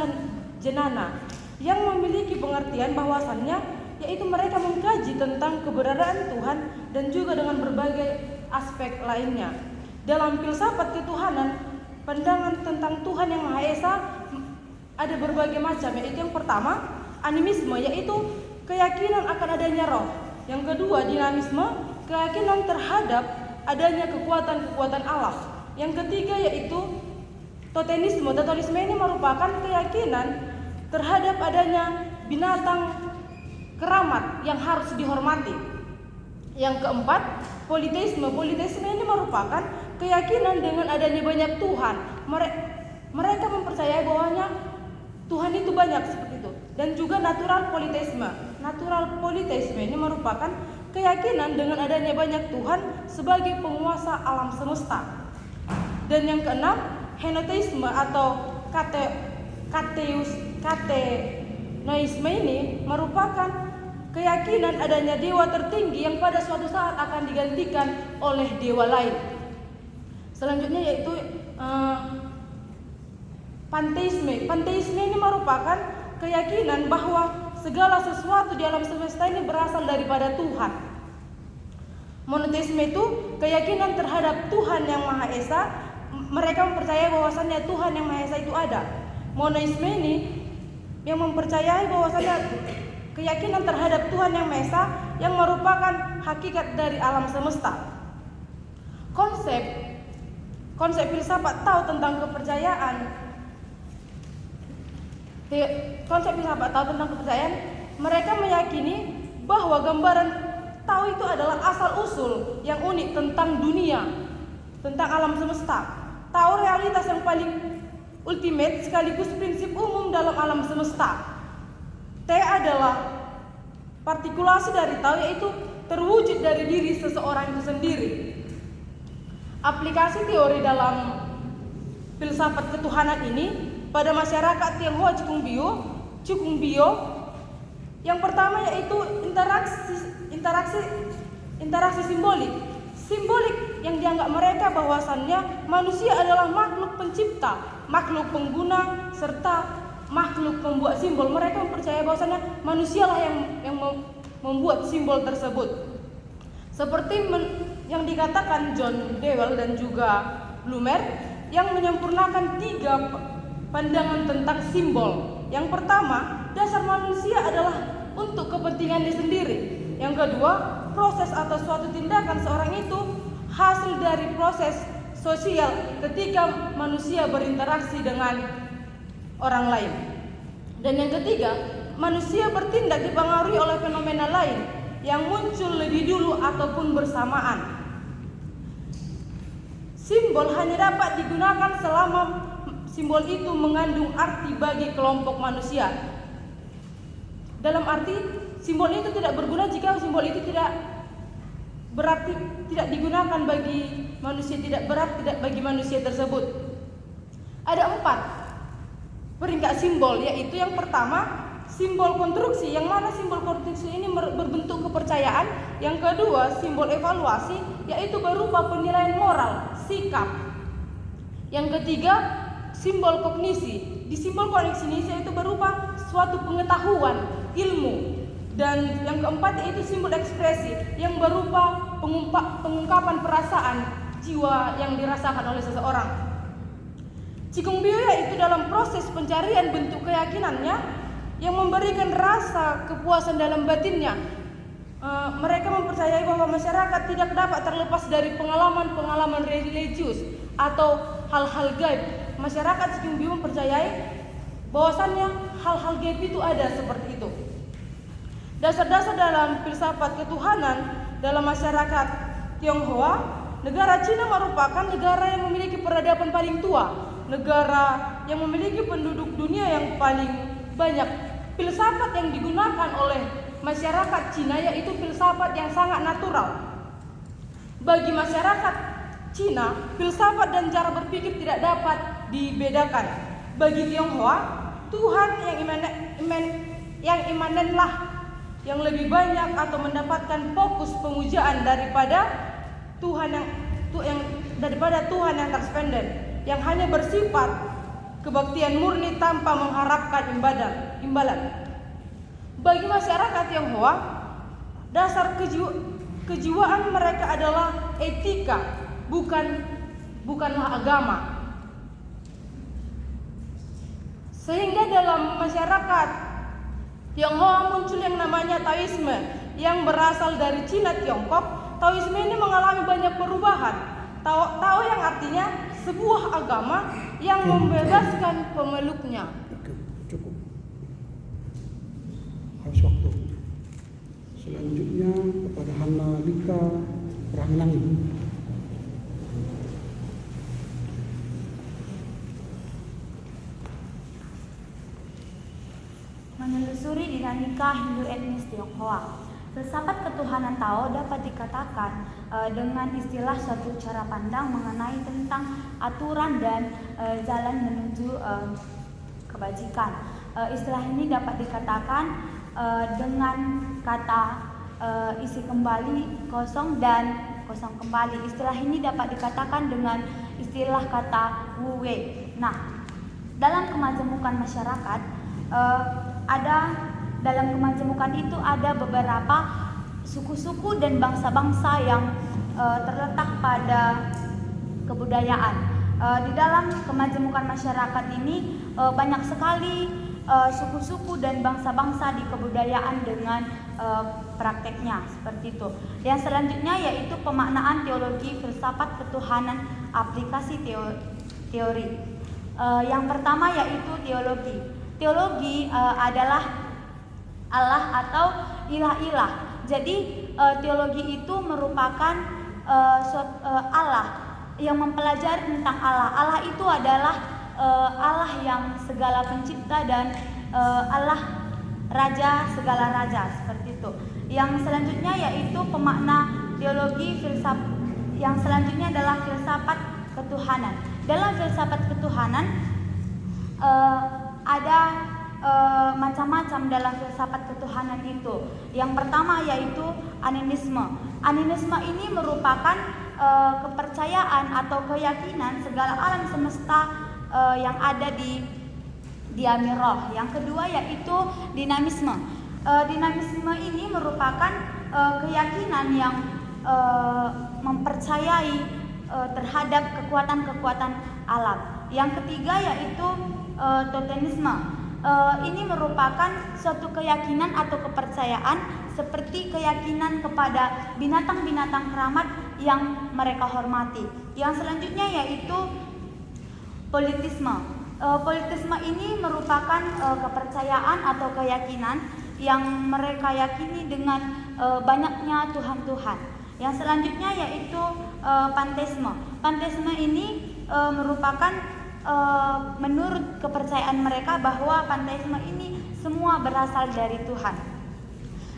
Jnana, yang memiliki pengertian bahwasannya yaitu mereka mengkaji tentang keberadaan Tuhan dan juga dengan berbagai aspek lainnya. Dalam filsafat ketuhanan, pandangan tentang Tuhan yang Maha Esa ada berbagai macam, yaitu yang pertama animisme, yaitu keyakinan akan adanya roh. Yang kedua dinamisme, keyakinan terhadap adanya kekuatan-kekuatan Allah. Yang ketiga yaitu totemisme. Totemisme ini merupakan keyakinan terhadap adanya binatang keramat yang harus dihormati. Yang keempat, politeisme. Politeisme ini merupakan keyakinan dengan adanya banyak Tuhan. Mereka mempercayai bahwanya Tuhan itu banyak seperti itu. Dan juga natural politeisme. Natural politeisme ini merupakan keyakinan dengan adanya banyak Tuhan sebagai penguasa alam semesta. Dan yang keenam, henoteisme atau katenoisme ini merupakan keyakinan adanya dewa tertinggi yang pada suatu saat akan digantikan oleh dewa lain. Selanjutnya yaitu panteisme. Panteisme ini merupakan keyakinan bahwa segala sesuatu di alam semesta ini berasal daripada Tuhan. Monoteisme itu keyakinan terhadap Tuhan yang Maha Esa. Mereka mempercayai bahwasannya Tuhan yang Maha Esa itu ada. Monoisme ini yang mempercayai bahwasannya keyakinan terhadap Tuhan yang Maha Esa yang merupakan hakikat dari alam semesta. Konsep filsafat Tao tentang kepercayaan. Konsep filsafat Tao tentang kepercayaan, mereka meyakini bahwa gambaran Tao itu adalah asal-usul yang unik tentang dunia, tentang alam semesta. Tao realitas yang paling ultimate sekaligus prinsip umum dalam alam semesta. T adalah partikulasi dari Tao, yaitu terwujud dari diri seseorang itu sendiri. Aplikasi teori dalam filsafat ketuhanan ini pada masyarakat Tionghoa Cikung Bio, yang pertama yaitu interaksi simbolik yang dianggap mereka bahwasannya manusia adalah makhluk pencipta, makhluk pengguna serta makhluk pembuat simbol. Mereka mempercayai bahwasannya manusialah yang membuat simbol tersebut. Seperti yang dikatakan John Dewey dan juga Blumer yang menyempurnakan 3 pandangan tentang simbol. Yang pertama, dasar manusia adalah untuk kepentingannya sendiri. Yang kedua, proses atau suatu tindakan seorang itu hasil dari proses sosial ketika manusia berinteraksi dengan orang lain. Dan yang ketiga, manusia bertindak dipengaruhi oleh fenomena lain yang muncul lebih dulu ataupun bersamaan. Simbol hanya dapat digunakan selama simbol itu mengandung arti bagi kelompok manusia. Dalam arti simbol itu tidak berguna jika simbol itu tidak berarti tidak digunakan bagi manusia, tidak bagi manusia tersebut. Ada 4 peringkat simbol, yaitu yang pertama simbol konstruksi, yang mana simbol konstruksi ini berbentuk kepercayaan. Yang kedua simbol evaluasi, yaitu berupa penilaian moral, sikap. Yang ketiga simbol kognisi. Di simbol kognisi ini yaitu berupa suatu pengetahuan, ilmu. Dan yang keempat yaitu simbol ekspresi, yang berupa pengungkapan perasaan jiwa yang dirasakan oleh seseorang. Cikung Bio yaitu dalam proses pencarian bentuk keyakinannya yang memberikan rasa kepuasan dalam batinnya. Mereka mempercayai bahwa masyarakat tidak dapat terlepas dari pengalaman-pengalaman religius atau hal-hal gaib. Masyarakat Cikung Bio mempercayai bahwasannya hal-hal gaib itu ada seperti itu. Dasar-dasar dalam filsafat ketuhanan dalam masyarakat Tionghoa, negara Cina merupakan negara yang memiliki peradaban paling tua, negara yang memiliki penduduk dunia yang paling banyak. Filsafat yang digunakan oleh masyarakat Cina yaitu filsafat yang sangat natural. Bagi masyarakat Cina, filsafat dan cara berpikir tidak dapat dibedakan. Bagi Tionghoa, Tuhan yang imanenlah yang lebih banyak atau mendapatkan fokus pemujaan daripada Tuhan yang transpenden, yang hanya bersifat kebaktian murni tanpa mengharapkan imbalan. Bagi masyarakat Tionghoa, dasar kejiwaan mereka adalah etika, bukanlah agama. Sehingga dalam masyarakat Tionghoa muncul yang namanya Taoisme yang berasal dari Cina Tiongkok. Taoisme ini mengalami banyak perubahan. Tao yang artinya sebuah agama yang membebaskan pemeluknya. Cukup. Habis waktu. Selanjutnya kepada Hana Lika Rangnang. Menelusuri dinamika Hindu etnis Tionghoa, filsafat ketuhanan Tao dapat dikatakan dengan istilah suatu cara pandang mengenai tentang aturan dan jalan menuju kebajikan. Istilah ini dapat dikatakan dengan kata isi kembali kosong dan kosong kembali. Istilah ini dapat dikatakan dengan istilah kata wu wei. Nah, dalam kemajemukan masyarakat dalam kemajemukan itu ada beberapa suku-suku dan bangsa-bangsa yang terletak pada kebudayaan. Di dalam kemajemukan masyarakat ini banyak sekali suku-suku dan bangsa-bangsa di kebudayaan dengan prakteknya seperti itu. Yang selanjutnya yaitu pemaknaan teologi filsafat ketuhanan aplikasi teori. Yang pertama yaitu teologi. Teologi adalah Allah atau ilah-ilah. Jadi teologi itu merupakan Allah yang mempelajari tentang Allah. Allah itu adalah Allah yang segala pencipta dan Allah raja segala raja seperti itu. Yang selanjutnya yaitu pemakna teologi filsafat. Yang selanjutnya adalah filsafat ketuhanan. Dalam filsafat ketuhanan ada macam-macam dalam filsafat ketuhanan itu. Yang pertama yaitu animisme. Animisme ini merupakan kepercayaan atau keyakinan segala alam semesta yang ada di Amiroh. Yang kedua yaitu dinamisme. Dinamisme ini merupakan keyakinan yang mempercayai terhadap kekuatan-kekuatan alam. Yang ketiga yaitu totemisme. Ini merupakan suatu keyakinan atau kepercayaan seperti keyakinan kepada binatang-binatang keramat yang mereka hormati. Yang selanjutnya yaitu politisme. Politisme ini merupakan kepercayaan atau keyakinan yang mereka yakini dengan banyaknya Tuhan-Tuhan. Yang selanjutnya yaitu panteisme. Panteisme ini merupakan menurut kepercayaan mereka bahwa panteisme ini semua berasal dari Tuhan.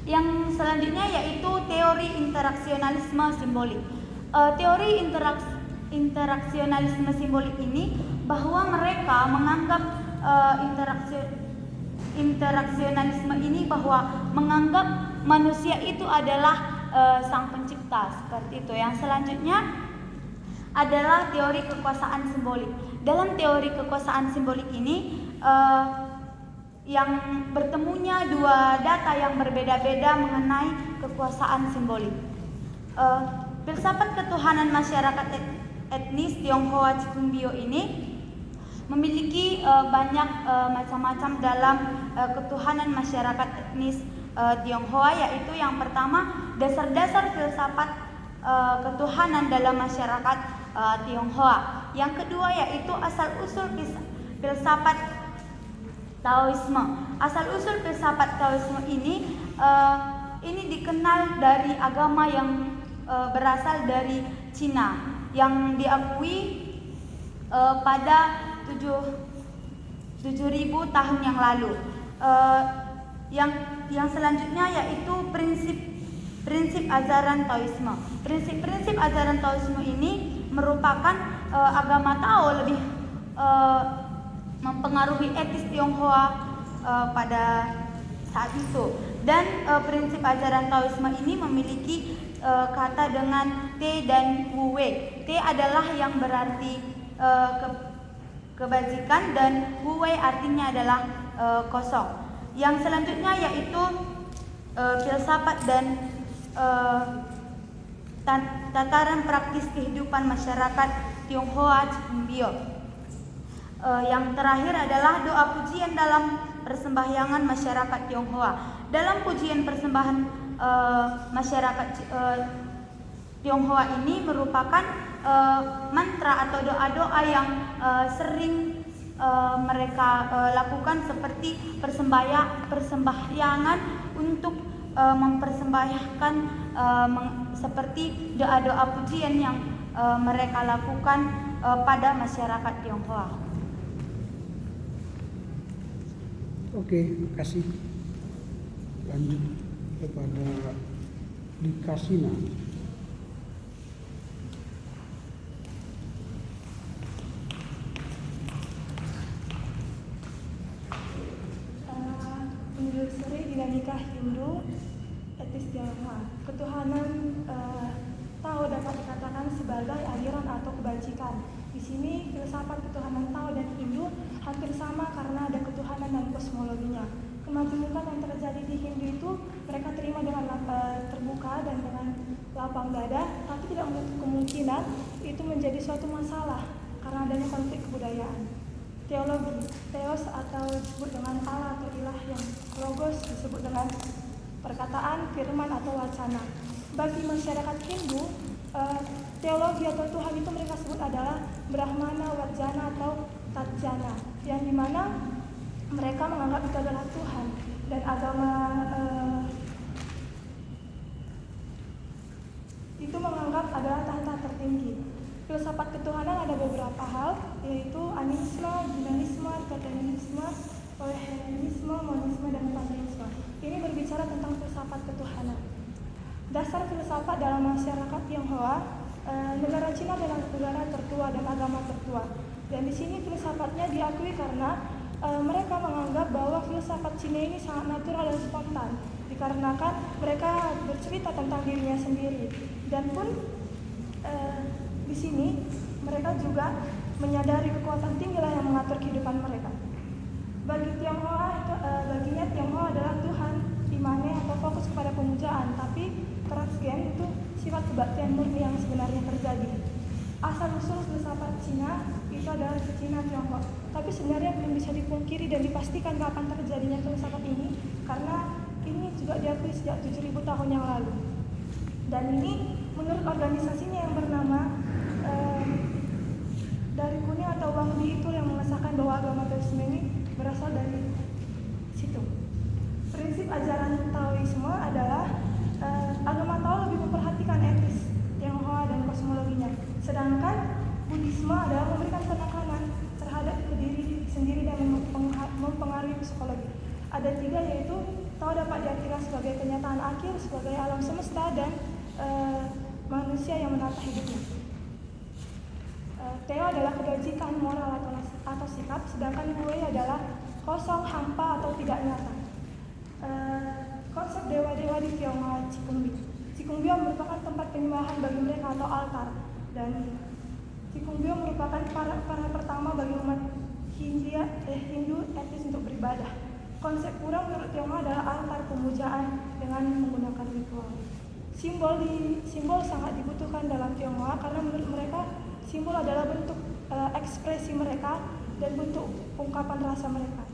Yang selanjutnya yaitu teori interaksionalisme simbolik. Teori interaksionalisme simbolik ini bahwa mereka menganggap interaksionalisme ini bahwa menganggap manusia itu adalah sang pencipta, seperti itu. Yang selanjutnya adalah teori kekuasaan simbolik. Dalam teori kekuasaan simbolik ini yang bertemunya dua data yang berbeda-beda mengenai kekuasaan simbolik. Filsafat ketuhanan masyarakat etnis Tionghoa Cikumbio ini memiliki banyak macam-macam dalam ketuhanan masyarakat etnis Tionghoa, yaitu yang pertama dasar-dasar filsafat ketuhanan dalam masyarakat Tionghoa. Yang kedua yaitu asal-usul filsafat Taoisme. Asal-usul filsafat Taoisme ini dikenal dari agama yang berasal dari Cina yang diakui pada 7.000 tahun yang lalu. Yang selanjutnya yaitu prinsip ajaran Taoisme. Prinsip ajaran Taoisme ini merupakan agama Tao lebih mempengaruhi etis Tionghoa pada saat itu. Dan prinsip ajaran Taoisme ini memiliki kata dengan Te dan Wu Wei. Te adalah yang berarti kebajikan dan Wu Wei artinya adalah kosong. Yang selanjutnya yaitu filsafat dan tataran praktis kehidupan masyarakat Tionghoa Cikumbio. Yang terakhir adalah doa pujian dalam persembahyangan masyarakat Tionghoa. Dalam pujian persembahan masyarakat Tionghoa ini merupakan mantra atau doa-doa yang sering mereka lakukan seperti persembahyangan untuk mempersembahkan seperti doa-doa pujian yang mereka lakukan pada masyarakat Tionghoa. Oke, terima kasih. Lanjut kepada Dikasina. Menelusuri dinamika Hindu etnis Tionghoa, ketuhanan Tao dapat dikatakan sebagai aliran atau kebajikan. Di sini filsafat ketuhanan Tao dan Hindu hampir sama karena ada ketuhanan dan kosmologinya. Kemajemukan yang terjadi di Hindu itu mereka terima dengan terbuka dan dengan lapang dada, tapi tidak menutup kemungkinan itu menjadi suatu masalah karena adanya konflik kebudayaan. Teologi, teos atau disebut dengan Allah atau ilah, yang logos disebut dengan perkataan, firman atau wacana. Bagi masyarakat Hindu, teologi atau Tuhan itu mereka sebut adalah Brahmana, Vajrayana atau Tatjana, yang dimana mereka menganggap itu adalah Tuhan. Dan agama itu menganggap adalah tahta tertinggi. Filsafat ketuhanan ada beberapa hal, yaitu animisme, dinamisme, totemisme, polyhelenisme, monisme, dan panteisme. Ini berbicara tentang filsafat ketuhanan. Dasar filsafat dalam masyarakat Tionghoa, negara Cina adalah negara tertua dan agama tertua. Dan di sini filsafatnya diakui karena mereka menganggap bahwa filsafat Cina ini sangat natural dan spontan, dikarenakan mereka bercerita tentang dirinya sendiri. Dan pun di sini mereka juga menyadari kekuatan tinggilah yang mengatur kehidupan mereka. Bagi Tionghoa baginya Tionghoa adalah Tuhan imane atau fokus kepada pemujaan, tapi transgen itu sifat kebaktian murni yang sebenarnya terjadi. Asal usul filsafat Cina itu adalah Cina Tionghoa, tapi sebenarnya belum bisa dipungkiri dan dipastikan kapan terjadinya filsafat ini, karena ini juga diakui sejak 7.000 tahun yang lalu. Dan ini menurut organisasinya yang bernama dari kuning atau Wang Di itu yang mengesahkan bahwa agama Taoisme ini berasal dari situ. Prinsip ajaran Taoisme adalah agama Tao lebih memperhatikan etis Tionghoa dan kosmologinya, sedangkan Buddhisme adalah memberikan penekanan terhadap diri sendiri dan mempengaruhi psikologi. Ada tiga, yaitu Tao dapat diartikan sebagai kenyataan akhir, sebagai alam semesta dan manusia yang menata hidupnya. Theo adalah kebajikan moral atau sikap, sedangkan Wei adalah kosong, hampa atau tidak nyata. Konsep dewa-dewa di Tionghoa Cikungbio merupakan tempat penyembahan bagi mereka atau altar, dan Cikungbio merupakan para pertama bagi umat Hindu etnis untuk beribadah. Konsep pura menurut Tionghoa adalah altar pemujaan dengan menggunakan ritual. Simbol sangat dibutuhkan dalam Tionghoa karena menurut mereka simbol adalah bentuk ekspresi mereka dan bentuk ungkapan rasa mereka.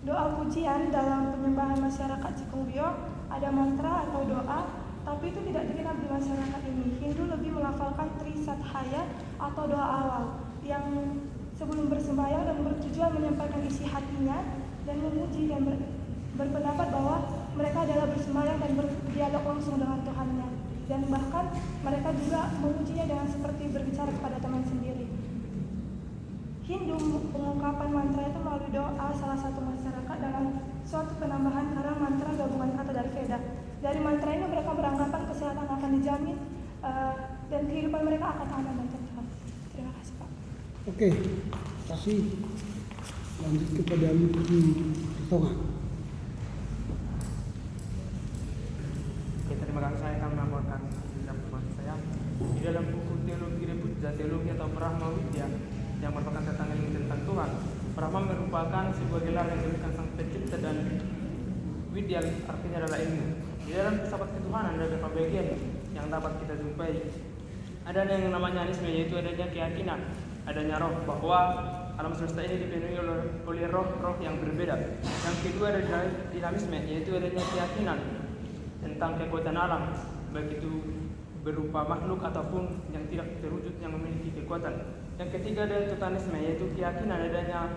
Doa pujian dalam penyembahan masyarakat Cikungbio ada mantra atau doa, tapi itu tidak dikenal di masyarakat ini. Hindu lebih melafalkan Trisathaya atau doa awal yang sebelum bersembahyang dan bertujuan menyampaikan isi hatinya dan memuji dan berpendapat bahwa mereka adalah bersembahyang dan berdialog langsung dengan Tuhannya, dan bahkan mereka juga memujinya dengan seperti berbicara kepada teman sendiri. Hindu pengungkapan mantra itu melalui doa salah satu masyarakat dalam suatu penambahan karena mantra gabungan kata dari Veda. Dari mantra ini mereka beranggapan kesehatan akan dijamin dan kehidupan mereka akan aman dan tentram. Terima kasih Pak. Oke, kasih lanjut kepada Luki Tonga. Oke, terima kasih. Saya akan melaporkan pendapat saya di dalam buku Teologi Rebuta, Teologi atau Brahma Widya yang merupakan tentang ilmu tentang Tuhan. Brahma merupakan sebuah gelar yang diberikan Sang Pencipta dan Widya artinya adalah ilmu. Di dalam filsafat ketuhanan ada beberapa bagian yang dapat kita jumpai. Ada yang namanya anisme, yaitu adanya keyakinan, adanya roh, bahwa alam semesta ini dipenuhi oleh roh-roh yang berbeda. Yang kedua ada dinamisme, yaitu adanya keyakinan tentang kekuatan alam, baik itu berupa makhluk ataupun yang tidak terwujud yang memiliki kekuatan. Yang ketiga ada totanisme, yaitu keyakinan adanya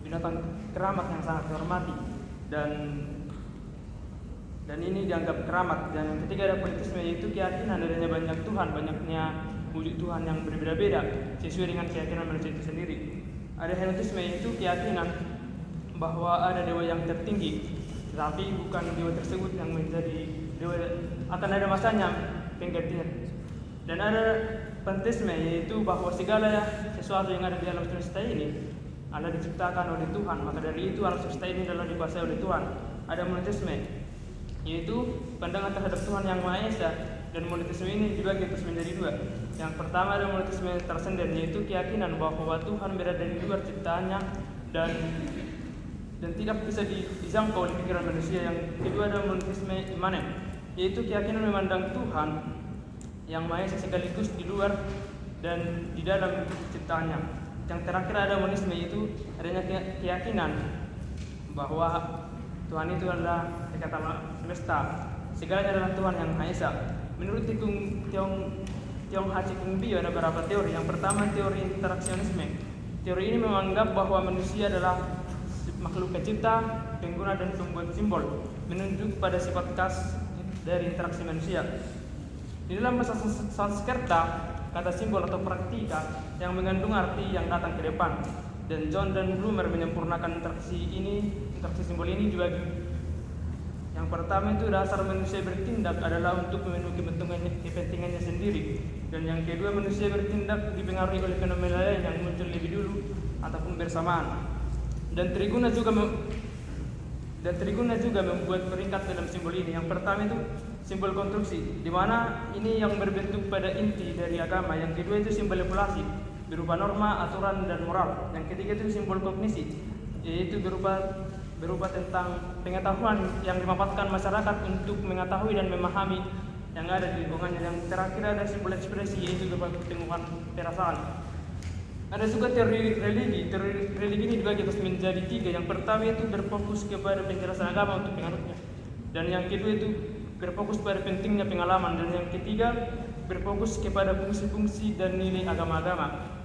binatang keramat yang sangat dihormati dan ini dianggap keramat. Dan yang ketiga ada politisme, yaitu keyakinan adanya banyak Tuhan, banyaknya wujud Tuhan yang berbeda-beda sesuai dengan keyakinan manusia itu sendiri. Ada henotisme, yaitu keyakinan bahwa ada dewa yang tertinggi, tetapi bukan dewa tersebut yang menjadi dewa, akan ada masanya penggantian. Dan ada panteisme, yaitu bahwa segala sesuatu yang ada di alam semesta ini adalah diciptakan oleh Tuhan, maka dari itu alam semesta ini adalah dikuasai oleh Tuhan. Ada monoteisme, yaitu pandangan terhadap Tuhan yang Maha Esa, dan monoteisme ini dibagi atas menjadi dua. Yang pertama ada monoteisme transenden, yaitu keyakinan bahwa Tuhan berada di luar ciptaannya dan tidak bisa dijangkau oleh pikiran manusia. Yang kedua ada monoteisme imanen, yaitu keyakinan memandang Tuhan yang Maha Esa sekaligus di luar dan di dalam ciptaannya. Yang terakhir ada monisme, yaitu adanya keyakinan bahwa Tuhan itu adalah kekal semesta, segalanya adalah Tuhan yang Maha Esa. Menurut Tionghoa Cikungbio ada beberapa teori. Yang pertama teori interaksionisme. Teori ini menganggap bahwa manusia adalah makhluk pencipta, pengguna dan pembuat simbol, menunjuk pada sifat khas dari interaksi manusia. Di dalam bahasa Sanskerta, kata simbol atau praktika yang mengandung arti yang datang ke depan. Dan John dan Blumer menyempurnakan interaksi simbol ini dibagi. Yang pertama itu dasar manusia bertindak adalah untuk memenuhi kepentingannya sendiri. Dan yang kedua, manusia bertindak dipengaruhi oleh fenomena lain yang muncul lebih dulu ataupun bersamaan. Dan Triguna juga membuat peringkat dalam simbol ini. Yang pertama itu simbol konstruksi, di mana ini yang berbentuk pada inti dari agama. Yang kedua itu simbol evaluasi, berupa norma, aturan, dan moral. Yang ketiga itu simbol kognisi, yaitu berupa tentang pengetahuan yang dimanfaatkan masyarakat untuk mengetahui dan memahami yang ada di lingkungannya. Yang terakhir ada simbol ekspresi, yaitu berupa pengukuhan perasaan. Ada juga teori religi. Teori religi ini dibagi atas menjadi tiga. Yang pertama itu berfokus kepada penjelasan agama untuk penganutnya, dan yang kedua itu berfokus pada pentingnya pengalaman, dan yang ketiga berfokus kepada fungsi-fungsi dan nilai agama-agama.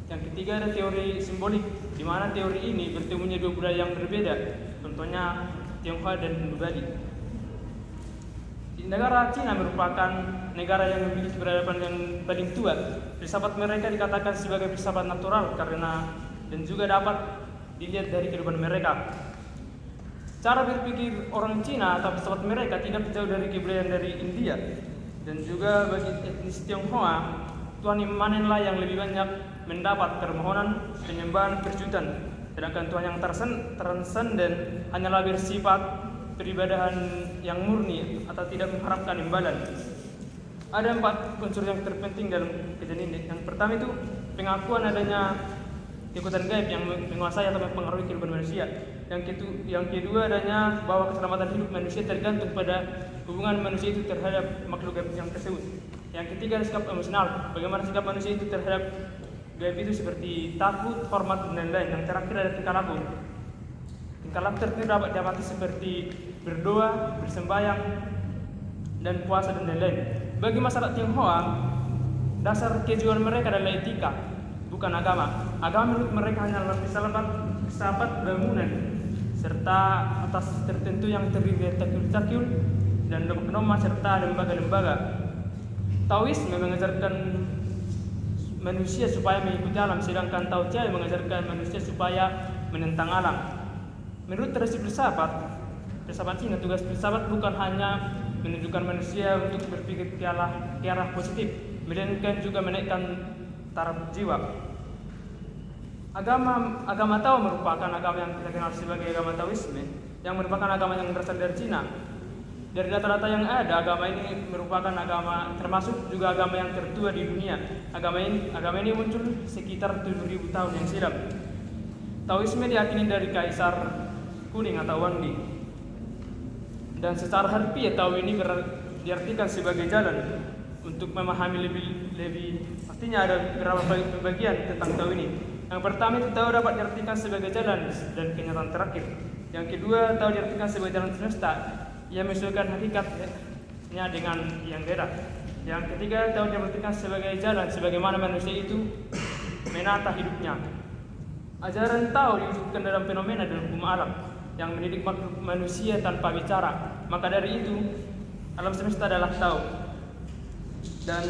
Yang ketiga ada teori simbolik, di mana teori ini bertemunya dua budaya yang berbeda, contohnya Tionghoa dan Hindu Bali. Di negara Cina merupakan negara yang memiliki peradaban yang paling tua. Filsafat mereka dikatakan sebagai filsafat natural dan juga dapat dilihat dari kehidupan mereka. Cara berpikir orang Cina atau filsafat mereka tidak jauh dari kebudayaan dari India. Dan juga bagi etnis Tionghoa, Tuhan immanenlah yang lebih banyak mendapat permohonan penyembahan perjutan, sedangkan Tuhan yang transenden hanyalah bersifat peribadahan yang murni atau tidak mengharapkan imbalan. Ada 4 unsur yang terpenting dalam kejadian ini. Yang pertama itu pengakuan adanya kekuatan gaib yang menguasai atau mempengaruhi kehidupan manusia. Yang kedua adanya bahwa keselamatan hidup manusia tergantung pada hubungan manusia itu terhadap makhluk gaib yang tersebut. Yang ketiga sikap emosional, bagaimana sikap manusia itu terhadap gaib itu seperti takut, hormat, dan lain-lain. Yang terakhir ada tingkah laku. Tingkah laku tertentu dapat diamati seperti berdoa, bersembahyang, dan puasa dan lain-lain. Bagi masyarakat Tionghoa, dasar kejuan mereka adalah etika, bukan agama. Agama menurut mereka hanyalah filsafat bangunan serta atas tertentu yang terdiri dari takyul dan dogma serta lembaga-lembaga. Taoisme mengajarkan manusia supaya mengikuti alam, sedangkan Tao Te mengajarkan manusia supaya menentang alam. Menurut tradisi filsafat Cina, tugas filsafat bukan hanya menunjukkan manusia untuk berpikir ke arah positif, melainkan juga menaikkan taraf jiwa. Agama Tao merupakan agama yang kita kenal sebagai agama Taoisme, yang merupakan agama yang berasal dari Cina. Dari data-data yang ada, agama ini merupakan agama termasuk juga agama yang tertua di dunia. Agama ini muncul sekitar 7.000 tahun yang silam. Taoisme diyakini dari Kaisar Kuning atau Wang Di. Dan secara harfiah Tao ini diartikan sebagai jalan. Untuk memahami lebih pastinya ada beberapa bagian tentang Tao ini. Yang pertama itu Tao dapat diartikan sebagai jalan dan kenyataan terakhir. Yang kedua, Tao diartikan sebagai jalan semesta yang menyesuaikan hakikatnya dengan yang beda. Yang ketiga, Tao diartikan sebagai jalan sebagaimana manusia itu menata hidupnya. Ajaran Tao diwujudkan dalam fenomena dan hukum alam yang mendidik makhluk manusia tanpa bicara. Maka dari itu, alam semesta adalah Tao. Dan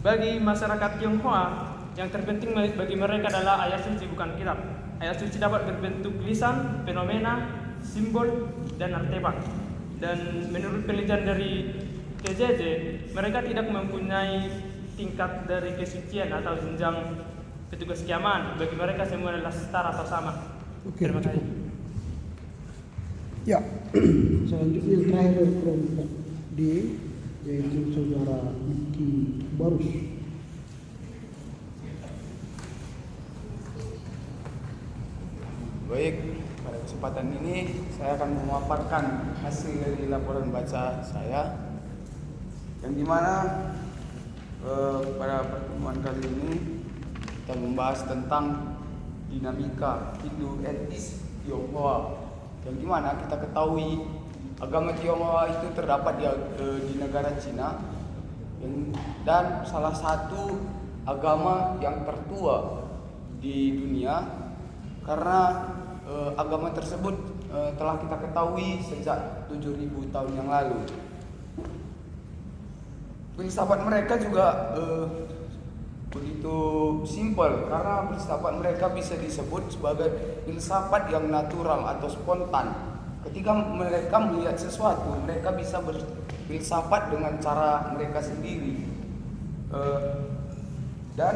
bagi masyarakat Tionghoa, yang terpenting bagi mereka adalah ayat suci, bukan kitab. Ayat suci dapat berbentuk lisan, fenomena, simbol, dan artefak. Dan menurut penelitian dari KJJ, mereka tidak mempunyai tingkat dari kesucian atau jenjang petugas keamanan. Bagi mereka semua adalah setara atau sama. Oke, Terima kasih. Ya, selanjutnya yang terakhir dari kelompok D, yaitu saudara Iki Barus. Baik, pada kesempatan ini saya akan memaparkan hasil dari laporan baca saya, yang dimana pada pertemuan kali ini kita membahas tentang dinamika Hindu etnis Tionghoa, yang dimana kita ketahui agama Tionghoa itu terdapat di negara Cina, dan salah satu agama yang tertua di dunia, karena agama tersebut telah kita ketahui sejak 7.000 tahun yang lalu. Filsafat mereka juga begitu simpel, karena filsafat mereka bisa disebut sebagai filsafat yang natural atau spontan. Ketika mereka melihat sesuatu, mereka bisa berfilsafat dengan cara mereka sendiri. Dan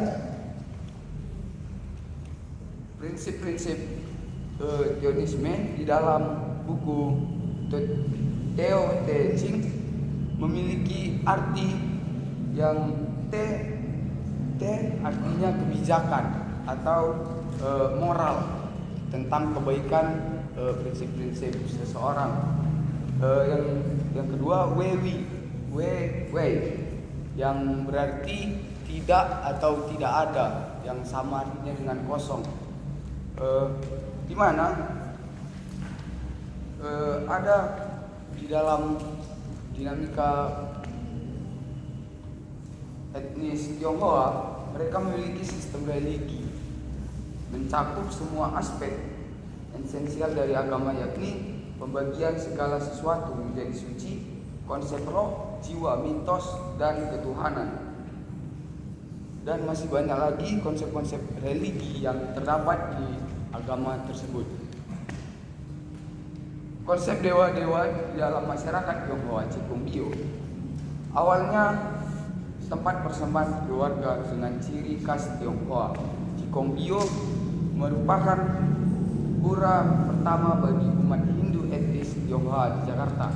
prinsip-prinsip Teonisme di dalam buku Tao Te Ching memiliki arti yang T artinya kebijakan atau moral, tentang kebaikan prinsip-prinsip seseorang. Yang kedua Wei yang berarti tidak atau tidak ada, yang sama artinya dengan kosong. Di mana ada di dalam dinamika etnis Tionghoa, mereka memiliki sistem religi mencakup semua aspek esensial dari agama, yakni pembagian segala sesuatu menjadi suci, konsep roh, jiwa, mitos, dan ketuhanan. Dan masih banyak lagi konsep-konsep religi yang terdapat di agama tersebut. Konsep dewa-dewa di dalam masyarakat Tionghoa Cikumbio awalnya tempat persembahan keluarga dengan ciri khas Tionghoa. Cikumbio merupakan pura pertama bagi umat Hindu etnis Tionghoa di Jakarta.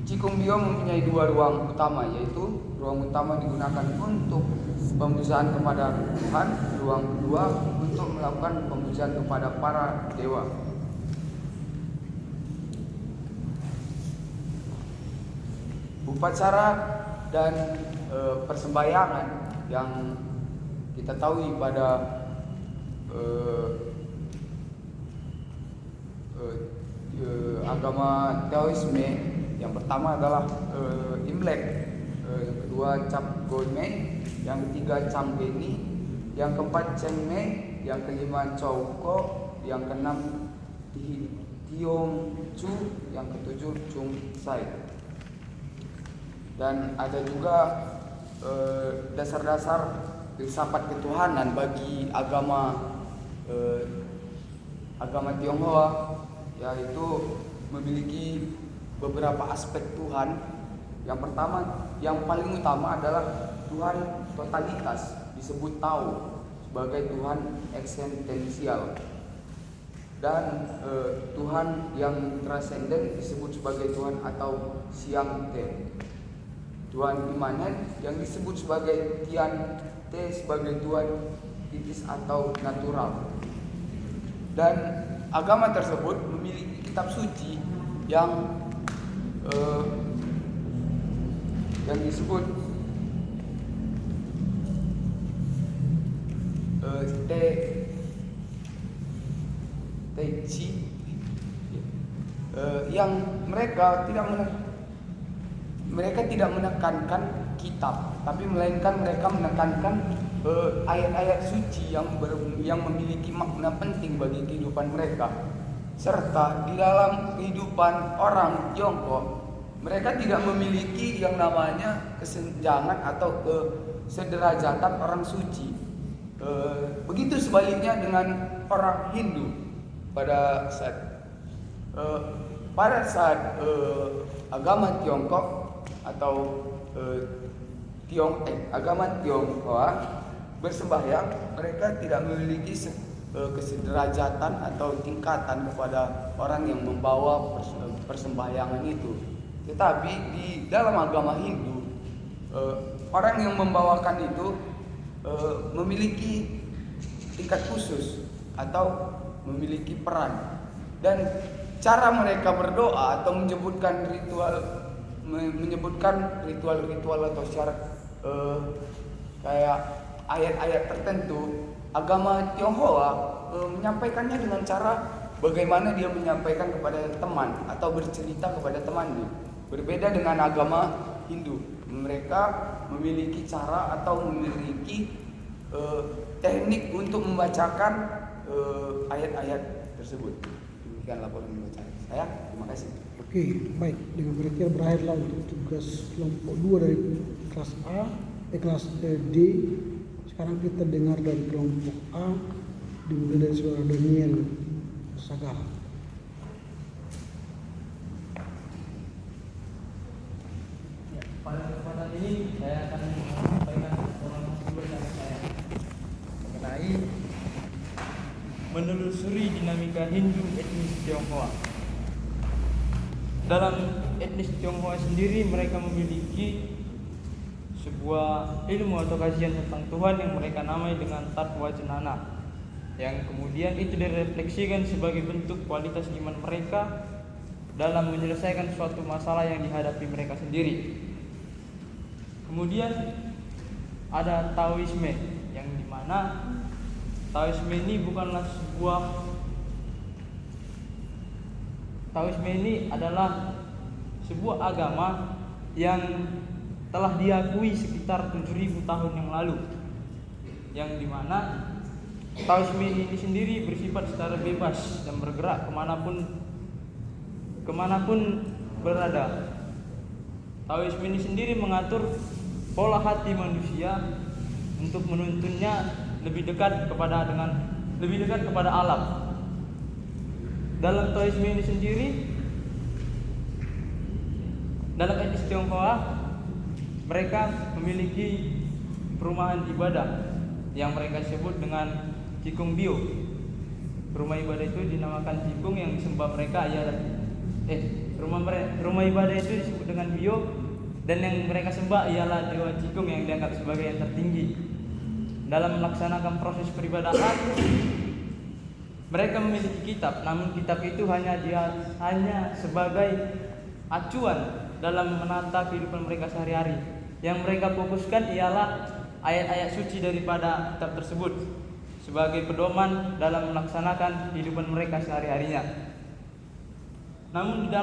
Cikumbio mempunyai dua ruang utama, yaitu ruang utama digunakan untuk pemujaan kepada Tuhan, ruang kedua untuk melakukan pemujaan kepada para dewa. Upacara dan persembahyangan yang kita tahu pada agama Taoisme, yang pertama adalah Imlek, yang kedua Cap Gome, yang ketiga Chang Beni, yang keempat Cheng Me, yang kelima Chow Ko, yang keenam Tiong Chu, yang ketujuh Chung Sai. Dan ada juga dasar-dasar filsafat ketuhanan bagi agama Tionghoa, yaitu memiliki beberapa aspek Tuhan. Yang pertama, yang paling utama adalah Tuhan totalitas, disebut Tao sebagai Tuhan eksistensial, dan Tuhan yang transenden disebut sebagai Tuhan atau Siang Te. Tuhan imanen yang disebut sebagai Tian Te sebagai Tuhan titis atau natural. Dan agama tersebut memiliki kitab suci yang disebut Tai Chi, yang mereka tidak menekankan kitab, tapi melainkan mereka menekankan ayat-ayat suci yang memiliki makna penting bagi kehidupan mereka. Serta di dalam kehidupan orang Tiongkok, mereka tidak memiliki yang namanya kesenjangan atau kesederajatan orang suci. Begitu sebaliknya dengan orang Hindu. Pada saat agama Tiongkok atau agama Tionghoa bersembahyang, mereka tidak memiliki kesederajatan atau tingkatan kepada orang yang membawa persembahyangan itu. Tetapi di dalam agama Hindu, orang yang membawakan itu memiliki tingkat khusus atau memiliki peran, dan cara mereka berdoa atau menyebutkan ritual atau syarat kayak ayat-ayat tertentu, agama Tionghoa menyampaikannya dengan cara bagaimana dia menyampaikan kepada teman atau bercerita kepada temannya. Berbeda dengan agama Hindu, mereka memiliki cara atau memiliki teknik untuk membacakan ayat-ayat tersebut. Demikian laporan pembacaan saya. Terima kasih. Oke, baik. Dengan berakhir berakhirlah untuk tugas kelompok 2 dari kelas D. Sekarang kita dengar dari kelompok A, dimulai dari saudara Daniel Sagala. Ya, pada kesempatan ini saya akan menyampaikan informasi bersama saya mengenai menelusuri dinamika Hindu etnis Tionghoa. Dalam etnis Tionghoa sendiri, mereka memiliki sebuah ilmu atau kajian tentang Tuhan yang mereka namai dengan Tatwa Jenana, yang kemudian itu direfleksikan sebagai bentuk kualitas iman mereka dalam menyelesaikan suatu masalah yang dihadapi mereka sendiri. Kemudian ada Taoisme, yang dimana Taoisme ini bukanlah Taoisme ini adalah sebuah agama yang telah diakui sekitar 7.000 tahun yang lalu, yang dimana Taoisme ini sendiri bersifat secara bebas dan bergerak kemanapun berada. Taoisme ini sendiri mengatur pola hati manusia untuk menuntunnya lebih dekat lebih dekat kepada alam. Dalam Taoisme ini sendiri, dalam etnis Tionghoa, mereka memiliki perumahan ibadah yang mereka sebut dengan Cikung Bio. Rumah ibadah itu dinamakan Cikung, yang disembah mereka ialah rumah ibadah itu disebut dengan Bio, dan yang mereka sembah ialah Dewa Cikung yang dianggap sebagai yang tertinggi. Dalam melaksanakan proses peribadahan, mereka memiliki kitab, namun kitab itu hanya sebagai acuan dalam menata kehidupan mereka sehari-hari. Yang mereka fokuskan ialah ayat-ayat suci daripada kitab tersebut sebagai pedoman dalam melaksanakan kehidupan mereka sehari-harinya. Namun di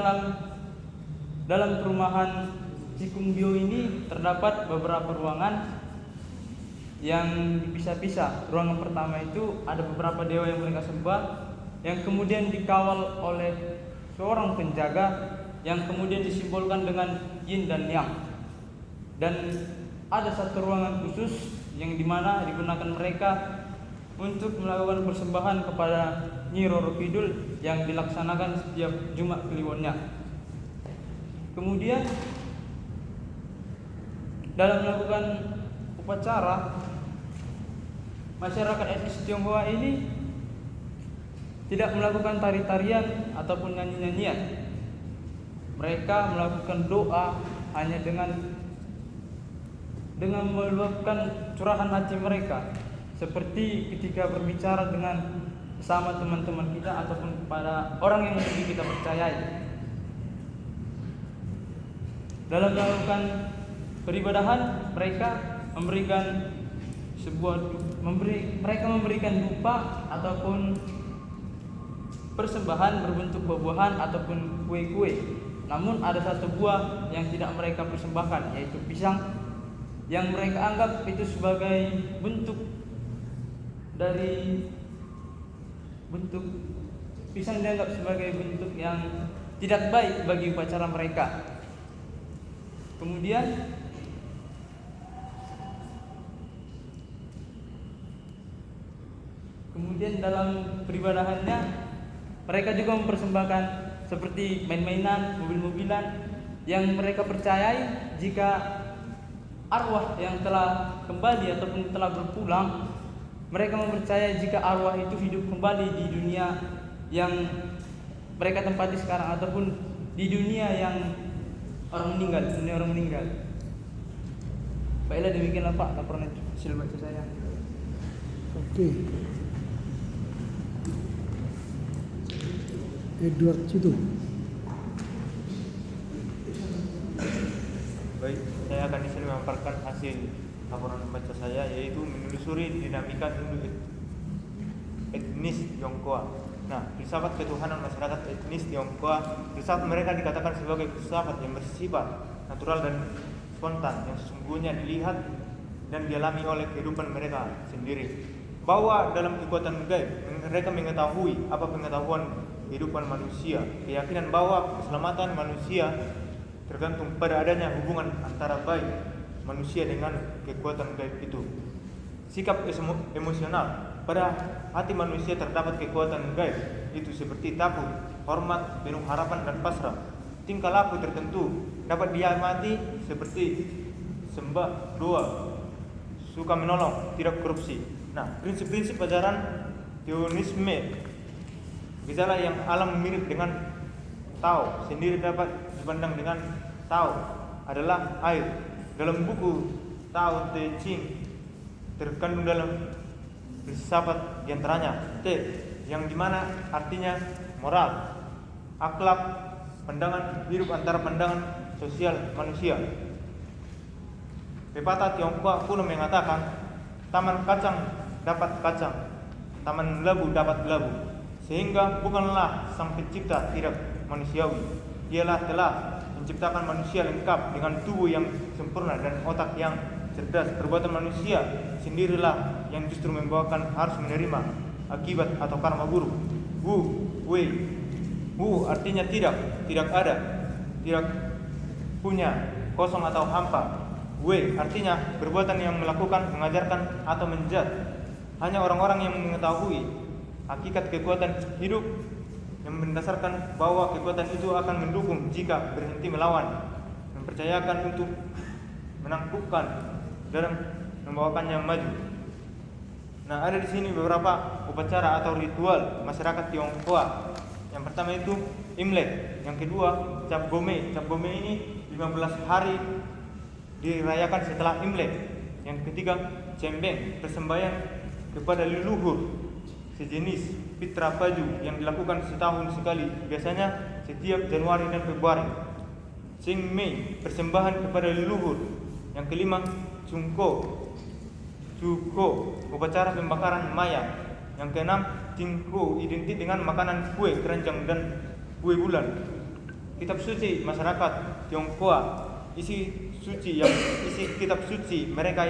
dalam perumahan Cikung Bio ini terdapat beberapa ruangan yang dipisah-pisah. Ruangan pertama itu ada beberapa dewa yang mereka sembah, yang kemudian dikawal oleh seorang penjaga yang kemudian disimbolkan dengan yin dan yang. Dan ada satu ruangan khusus yang dimana digunakan mereka untuk melakukan persembahan kepada Nyi Roro Kidul yang dilaksanakan setiap Jumat Kliwonnya. Kemudian dalam melakukan upacara, masyarakat etnis Tionghoa ini tidak melakukan tari-tarian ataupun nyanyi-nyanyian. Mereka melakukan doa hanya dengan meluapkan curahan hati mereka, seperti ketika berbicara dengan sesama teman-teman kita ataupun kepada orang yang lebih kita percayai. Dalam melakukan peribadahan, mereka memberikan memberikan dupa ataupun persembahan berbentuk buah-buahan ataupun kue-kue. Namun ada satu buah yang tidak mereka persembahkan, yaitu pisang, yang mereka anggap itu sebagai bentuk pisang dianggap sebagai bentuk yang tidak baik bagi upacara mereka. Kemudian dalam peribadahannya mereka juga mempersembahkan seperti main-mainan, mobil-mobilan yang mereka percayai jika arwah yang telah kembali ataupun telah berpulang, mereka mempercayai jika arwah itu hidup kembali di dunia yang mereka tempati sekarang ataupun di dunia yang dunia orang meninggal. Baiklah, demikianlah Pak laporan hasil baca saya. Oke. Edward Citu. Baik, saya akan di sini memaparkan hasil laporan baca saya, yaitu menelusuri dinamika etnis Tionghoa. Nah, filsafat ketuhanan masyarakat etnis Tionghoa, filsafat mereka dikatakan sebagai filsafat yang bersifat natural dan spontan, yang sesungguhnya dilihat dan dialami oleh kehidupan mereka sendiri. Bahwa dalam kekuatan gaib, mereka mengetahui apa pengetahuan kehidupan manusia, keyakinan bahwa keselamatan manusia tergantung pada adanya hubungan antara baik manusia dengan kekuatan gaib itu. Sikap emosional, pada hati manusia terdapat kekuatan gaib itu seperti takut, hormat, penuh harapan dan pasrah. Tingkah laku tertentu dapat diamati seperti sembah, doa, suka menolong, tidak korupsi. Nah, prinsip-prinsip ajaran Teonisme, gejala yang alam mirip dengan Tao sendiri dapat dipandang dengan Tao adalah air. Dalam buku Tao Te Ching terkandung dalam filsafat diantaranya Te, yang dimana artinya moral, akhlak, pandangan hidup antara pandangan sosial manusia. Pepatah Tionghoa kuno mengatakan, taman kacang dapat kacang, taman labu dapat labu. Sehingga bukanlah sang pencipta tidak manusiawi, dialah telah menciptakan manusia lengkap dengan tubuh yang sempurna dan otak yang cerdas. Perbuatan manusia sendirilah yang justru membawakan harus menerima akibat atau karma buruk. Wu artinya tidak ada, tidak punya, kosong atau hampa. Wei artinya perbuatan yang melakukan, mengajarkan atau menjat. Hanya orang-orang yang mengetahui hakikat kekuatan hidup yang mendasarkan bahwa kekuatan itu akan mendukung jika berhenti melawan, mempercayakan untuk menangkupkan dan membawakannya maju. Nah, ada di sini beberapa upacara atau ritual masyarakat Tionghoa. Yang pertama itu Imlek, yang kedua Cap Gome. Cap Gome ini 15 hari dirayakan setelah Imlek. Yang ketiga Cembeng, persembahyan kepada leluhur, sejenis Pitra Paju yang dilakukan setahun sekali, biasanya setiap Januari dan Februari. Sing Mei, persembahan kepada leluhur. Yang kelima Cuko, upacara pembakaran mayat. Yang keenam Tingko, identik dengan makanan kue keranjang dan kue bulan. Kitab suci masyarakat Tionghoa, isi kitab suci mereka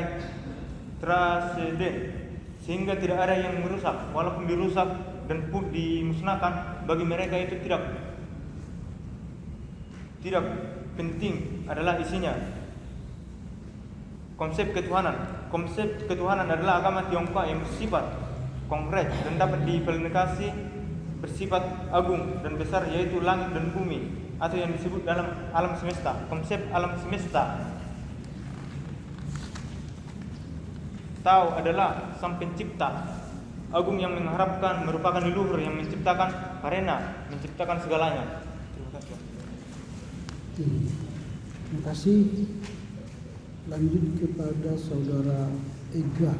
transenden, sehingga tidak ada yang merusak. Walaupun dirusak dan dimusnahkan, bagi mereka itu tidak penting adalah isinya. Konsep ketuhanan adalah agama Tionghoa yang bersifat konkret dan dapat diimplementasi, bersifat agung dan besar, yaitu langit dan bumi, atau yang disebut dalam alam semesta. Konsep alam semesta Tao adalah sang pencipta agung yang mengharapkan, merupakan leluhur yang menciptakan karena menciptakan segalanya. Terima kasih. Terima kasih. Lanjut kepada saudara Ega.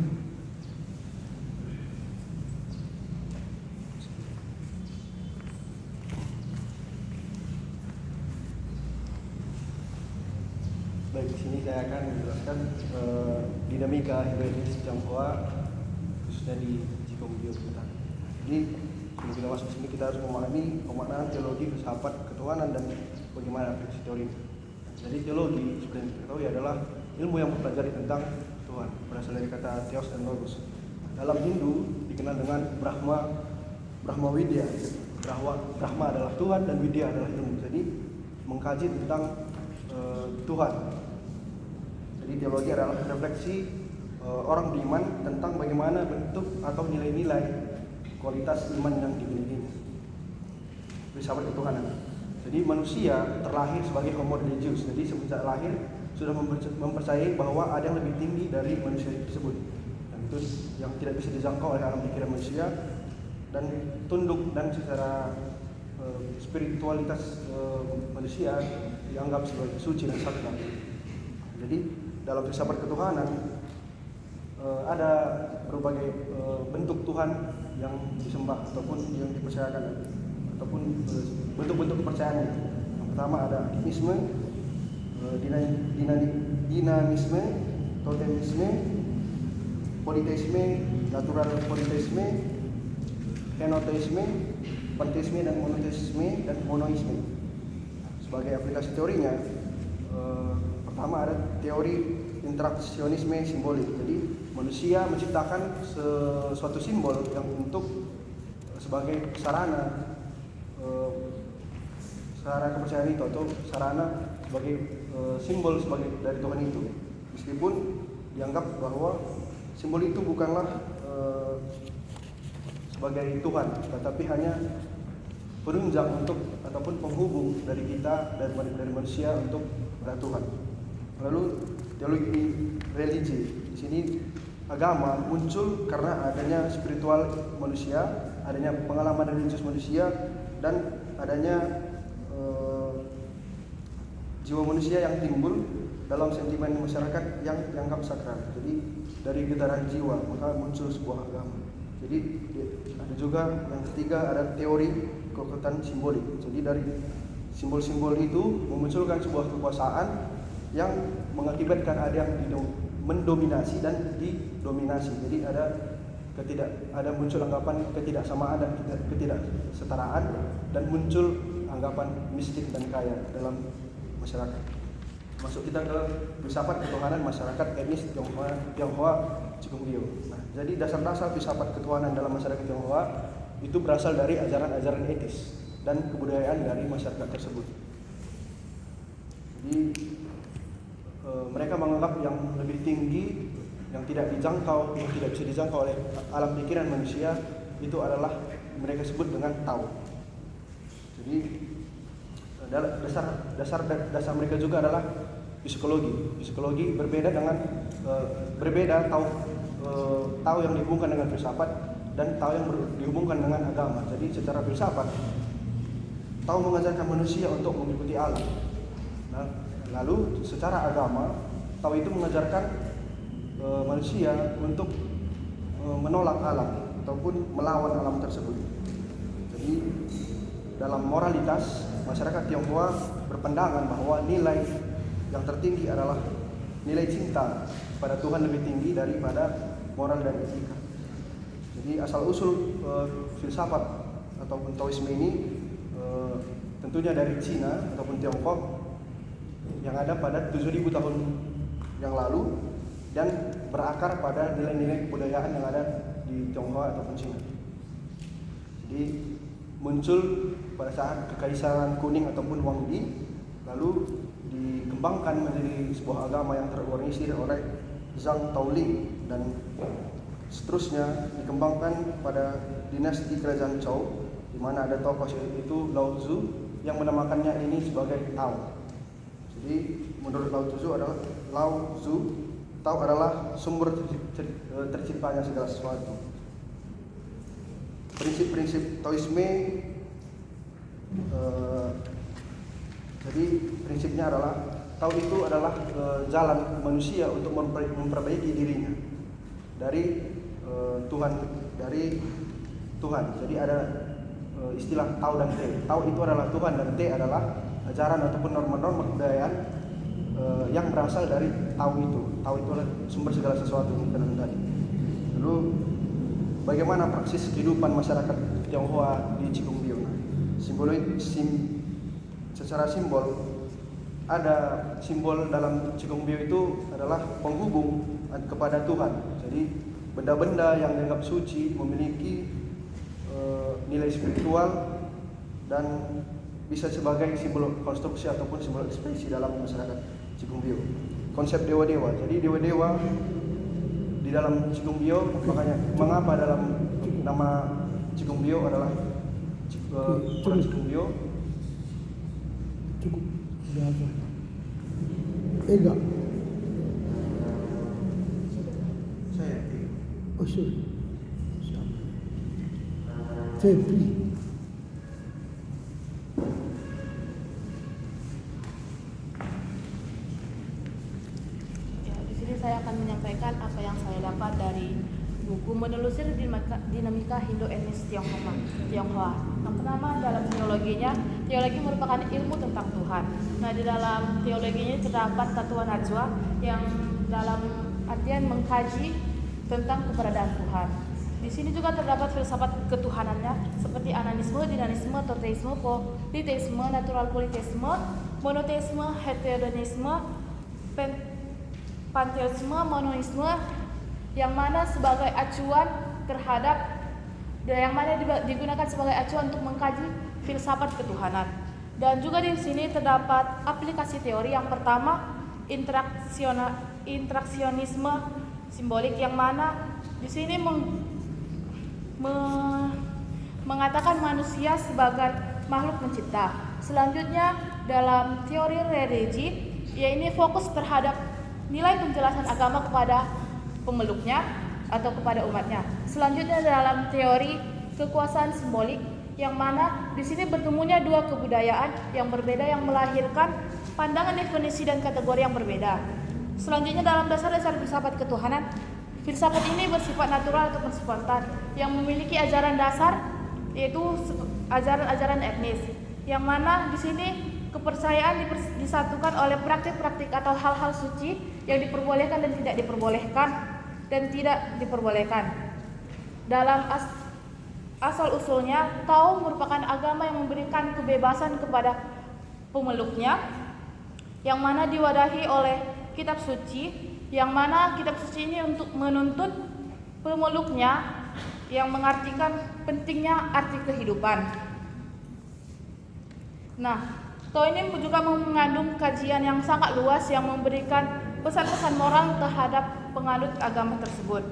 Baik, di sini saya akan menjelaskan dinamika hierarkis Tionghoa khususnya di Jigongyo kita. Jadi sebelum kita masuk sini kita harus memahami pemaknaan teologi filsafat ketuhanan dan bagaimana aplikasi teori. Jadi teologi seperti yang kita ketahui adalah ilmu yang mempelajari tentang Tuhan, berasal dari kata Theos dan Logos. Dalam Hindu dikenal dengan Brahma Widya. Brahma adalah Tuhan dan Widya adalah ilmu. Jadi mengkaji tentang Tuhan. Jadi teologi adalah refleksi orang beriman tentang bagaimana bentuk atau nilai-nilai kualitas iman yang dimiliki. Filsafat ketuhanan. Jadi manusia terlahir sebagai homo religius. Jadi semenjak lahir sudah mempercayai bahwa ada yang lebih tinggi dari manusia tersebut. Dan itu yang tidak bisa dijangkau oleh alam pikiran manusia dan tunduk, dan secara spiritualitas manusia dianggap sebagai suci dan sakral. Jadi dalam filsafat ketuhanan ada berbagai bentuk Tuhan yang disembah ataupun yang dipercayakan, ataupun bentuk-bentuk kepercayaan. Yang pertama ada animisme, dinamisme, totemisme, politeisme, natural politeisme, henoteisme, panteisme dan monoisme. Sebagai aplikasi teorinya, pertama ada teori interaksionisme simbolik. Jadi manusia menciptakan suatu simbol yang untuk sebagai sarana kepercayaan itu, atau sarana sebagai simbol sebagai dari Tuhan itu. Meskipun dianggap bahwa simbol itu bukanlah sebagai Tuhan, tetapi hanya penunjang untuk ataupun penghubung dari kita dari manusia untuk kepada Tuhan. Lalu teologi religi, di sini agama muncul karena adanya spiritual manusia, adanya pengalaman religius manusia, dan adanya jiwa manusia yang timbul dalam sentimen masyarakat yang dianggap sakral. Jadi dari getaran jiwa maka muncul sebuah agama. Jadi ada juga yang ketiga, ada teori kekuatan simbolik. Jadi dari simbol-simbol itu memunculkan sebuah kekuasaan yang mengakibatkan ada yang mendominasi dan didominasi. Jadi ada muncul anggapan ketidaksamaan dan ketidaksetaraan, dan muncul anggapan miskin dan kaya dalam masyarakat. Masuk kita ke filsafat ketuhanan masyarakat etnis Tionghoa Jigongyo. Nah, jadi dasar-dasar filsafat ketuhanan dalam masyarakat Tionghoa itu berasal dari ajaran-ajaran etis dan kebudayaan dari masyarakat tersebut. Jadi mereka menganggap yang lebih tinggi, yang tidak bisa dijangkau oleh alam pikiran manusia, itu adalah mereka sebut dengan Tao. Jadi dasar mereka juga adalah psikologi. Psikologi berbeda dengan Tao yang dihubungkan dengan filsafat dan Tao yang dihubungkan dengan agama. Jadi secara filsafat, Tao mengajarkan manusia untuk mengikuti alam. Nah, lalu secara agama, Tao itu mengajarkan manusia untuk menolak alam ataupun melawan alam tersebut. Jadi dalam moralitas, masyarakat Tionghoa berpandangan bahwa nilai yang tertinggi adalah nilai cinta pada Tuhan lebih tinggi daripada moral dan etika. Jadi asal usul filsafat ataupun Taoisme ini tentunya dari Cina ataupun Tiongkok yang ada pada 7.000 tahun yang lalu dan berakar pada nilai-nilai kebudayaan yang ada di Tionghoa ataupun Cina. Jadi muncul pada saat Kekaisaran Kuning ataupun Wang Di, lalu dikembangkan menjadi sebuah agama yang terorganisir oleh Zhang Taoling dan seterusnya dikembangkan pada dinasti Kerajaan Zhou, di mana ada tokoh itu Lao Tzu yang menamakannya ini sebagai Tao. Jadi menurut Lao Tzu, Tao adalah sumber terciptanya segala sesuatu. Prinsip-prinsip Taoisme, jadi prinsipnya adalah Tao itu adalah jalan manusia untuk memperbaiki dirinya dari Tuhan. Jadi ada istilah Tao dan Te. Tao itu adalah Tuhan dan Te adalah ajaran ataupun norma-norma kebudayaan yang berasal dari Tao itu. Tao itu adalah sumber segala sesuatu yang tadi. Lalu bagaimana praksis kehidupan masyarakat Tionghoa di Cigongbio? Secara simbol, ada simbol dalam Cigongbio itu adalah penghubung kepada Tuhan. Jadi benda-benda yang dianggap suci memiliki nilai spiritual dan bisa sebagai simbol konstruksi ataupun simbol ekspresi dalam masyarakat Cigongbio. Konsep dewa-dewa. Jadi dewa-dewa di dalam Cigongbio, makanya mengapa dalam nama Cigongbio adalah orang Cigongbio. Cukup, sudah apa? Ega. Saya. Oh sorry. Siapa? Febri. Ya, di sini saya akan menyampaikan apa yang saya dapat dari buku Menelusuri Dinamika Hindu-Etnis Tionghoa. Yang pertama dalam teologinya, teologi merupakan ilmu tentang Tuhan. Nah, di dalam teologinya terdapat Tatua Najwa yang dalam artian mengkaji tentang keberadaan Tuhan. Di sini juga terdapat filsafat ketuhanannya seperti ananisme, dinanisme, toteisme, politeisme, natural politeisme, monoteisme, heteronisme, panteisme, monoisme, yang mana sebagai acuan terhadap yang mana digunakan sebagai acuan untuk mengkaji filsafat ketuhanan. Dan juga di sini terdapat aplikasi teori. Yang pertama intraksionisme simbolik, yang mana di sini mengatakan manusia sebagai makhluk pencipta. Selanjutnya dalam teori religi, yaitu fokus terhadap nilai penjelasan agama kepada pemeluknya atau kepada umatnya. Selanjutnya dalam teori kekuasaan simbolik, yang mana di sini bertemunya dua kebudayaan yang berbeda yang melahirkan pandangan definisi dan kategori yang berbeda. Selanjutnya dalam dasar-dasar filsafat ketuhanan, filsafat ini bersifat natural ataupun spontan yang memiliki ajaran dasar, yaitu ajaran-ajaran etnis, yang mana di sini kepercayaan disatukan oleh praktik-praktik atau hal-hal suci yang diperbolehkan dan tidak diperbolehkan. Dalam asal-usulnya, Tao merupakan agama yang memberikan kebebasan kepada pemeluknya, yang mana diwadahi oleh kitab suci, yang mana kitab suci ini untuk menuntut pemeluknya, yang mengartikan pentingnya arti kehidupan. Nah, Tao ini juga mengandung kajian yang sangat luas yang memberikan pesan-pesan moral terhadap penganut agama tersebut.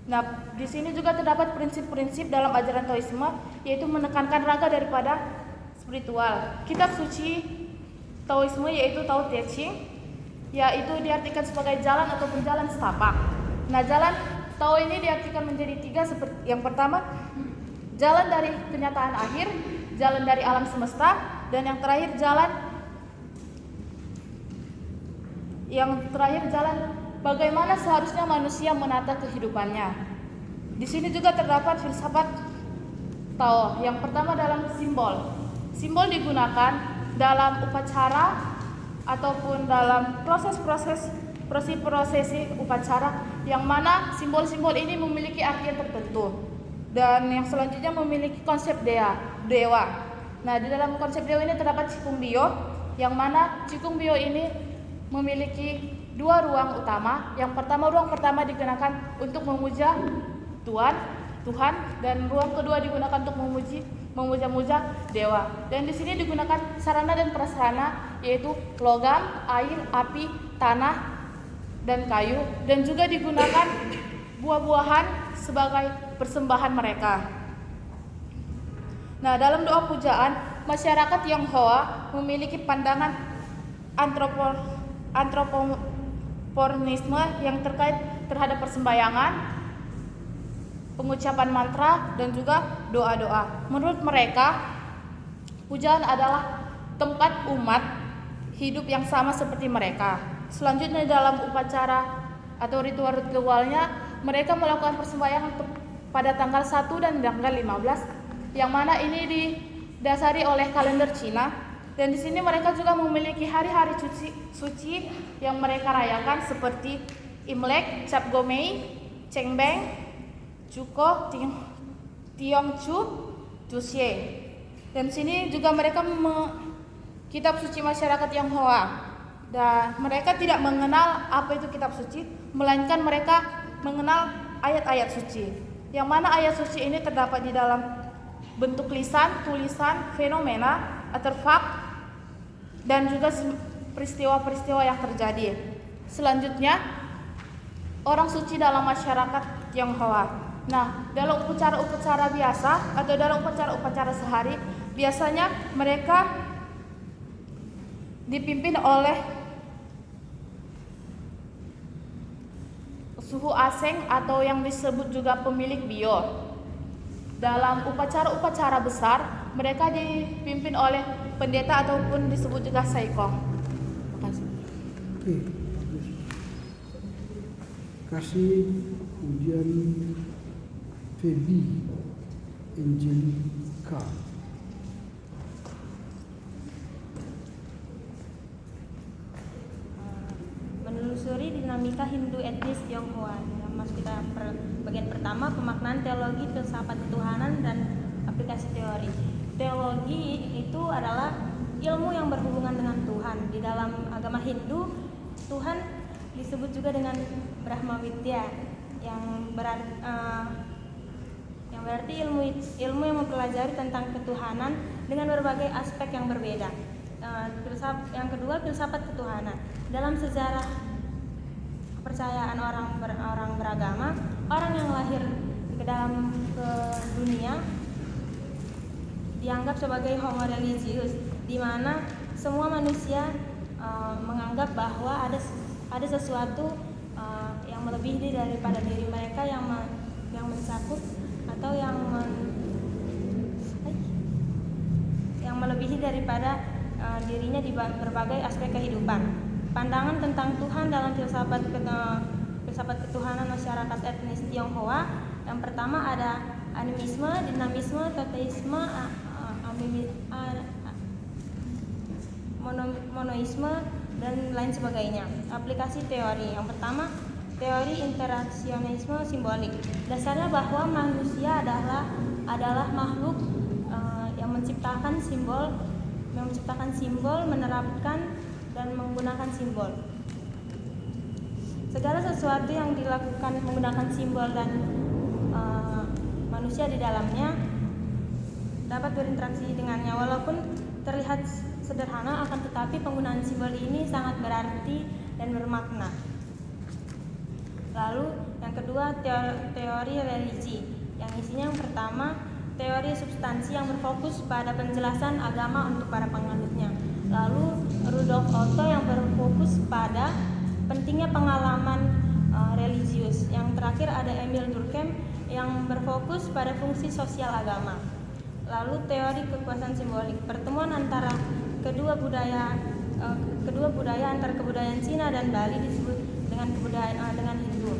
Nah, di sini juga terdapat prinsip-prinsip dalam ajaran Taoisme, yaitu menekankan raga daripada spiritual. Kitab suci Taoisme yaitu Tao Te Ching, yaitu diartikan sebagai jalan ataupun jalan setapak. Nah, jalan Tao ini diartikan menjadi 3 seperti yang pertama, jalan dari kenyataan akhir, jalan dari alam semesta, dan yang terakhir jalan bagaimana seharusnya manusia menata kehidupannya. Di sini juga terdapat filsafat Tao. Yang pertama dalam simbol. Simbol digunakan dalam upacara ataupun dalam prosesi upacara, yang mana simbol-simbol ini memiliki artian tertentu. Dan yang selanjutnya memiliki konsep dewa. Nah, di dalam konsep dewa ini terdapat Cikung Bio, yang mana Cikung Bio ini memiliki 2 ruang utama. Yang pertama, ruang pertama digunakan untuk memuja Tuhan, dan ruang kedua digunakan untuk memuja dewa. Dan di sini digunakan sarana dan prasarana, yaitu logam, air, api, tanah, dan kayu, dan juga digunakan buah-buahan sebagai persembahan mereka. Nah, dalam doa pujaan, masyarakat Tionghoa memiliki pandangan antropoformisme yang terkait terhadap persembahyangan, pengucapan mantra, dan juga doa-doa. Menurut mereka, pujaan adalah tempat umat hidup yang sama seperti mereka. Selanjutnya dalam upacara atau ritualnya, mereka melakukan persembahyangan pada tanggal 1 dan tanggal 15, yang mana ini didasari oleh kalender Cina. Dan di sini mereka juga memiliki hari-hari suci yang mereka rayakan seperti Imlek, Cap Gomei, Cengbeng, Cuko, Tiongchu, Tusie. Dan sini juga mereka kitab suci masyarakat Tionghoa. Dan mereka tidak mengenal apa itu kitab suci, melainkan mereka mengenal ayat-ayat suci. Yang mana ayat suci ini terdapat di dalam bentuk lisan, tulisan, fenomena, artefak, dan juga peristiwa-peristiwa yang terjadi. Selanjutnya, orang suci dalam masyarakat Tionghoa. Nah, dalam upacara-upacara biasa atau dalam upacara-upacara sehari, biasanya mereka dipimpin oleh suhu aseng atau yang disebut juga pemilik bio. Dalam upacara-upacara besar, mereka dipimpin oleh pendeta ataupun disebut juga saikong. Terima kasih. Oke, bagus. Kasih ujian Feby Angelica. Menelusuri dinamika Hindu etnis Tionghoa. Masuk kita bagian pertama, pemaknaan teologi, filsafat ketuhanan, dan aplikasi teori. Teologi itu adalah ilmu yang berhubungan dengan Tuhan. Di dalam agama Hindu, Tuhan disebut juga dengan Brahma Vidya, yang berarti ilmu yang mempelajari tentang ketuhanan dengan berbagai aspek yang berbeda. Yang kedua, filsafat ketuhanan. Dalam sejarah kepercayaan orang beragama, orang yang lahir ke dunia dianggap sebagai homo religius, di mana semua manusia menganggap bahwa ada sesuatu yang melebihi daripada diri mereka, yang mencakup atau yang melebihi daripada dirinya di berbagai aspek kehidupan. Pandangan tentang Tuhan dalam filsafat ketuhanan masyarakat etnis Tionghoa, yang pertama ada animisme, dinamisme, toteisme, monoisme, dan lain sebagainya. Aplikasi teori. Yang pertama, teori interaksionisme simbolik. Dasarnya bahwa manusia adalah makhluk yang menciptakan simbol, menerapkan dan menggunakan simbol. Segala sesuatu yang dilakukan menggunakan simbol dan manusia di dalamnya dapat berinteraksi dengannya, walaupun terlihat sederhana, akan tetapi penggunaan simbol ini sangat berarti dan bermakna. Lalu yang kedua teori religi, yang isinya yang pertama teori substansi yang berfokus pada penjelasan agama untuk para penganutnya. Lalu Rudolf Otto yang berfokus pada pentingnya pengalaman religius. Yang terakhir ada Emil Durkheim yang berfokus pada fungsi sosial agama. Lalu teori kekuasaan simbolik, pertemuan antara kedua budaya antara kebudayaan Cina dan Bali disebut dengan Hindu.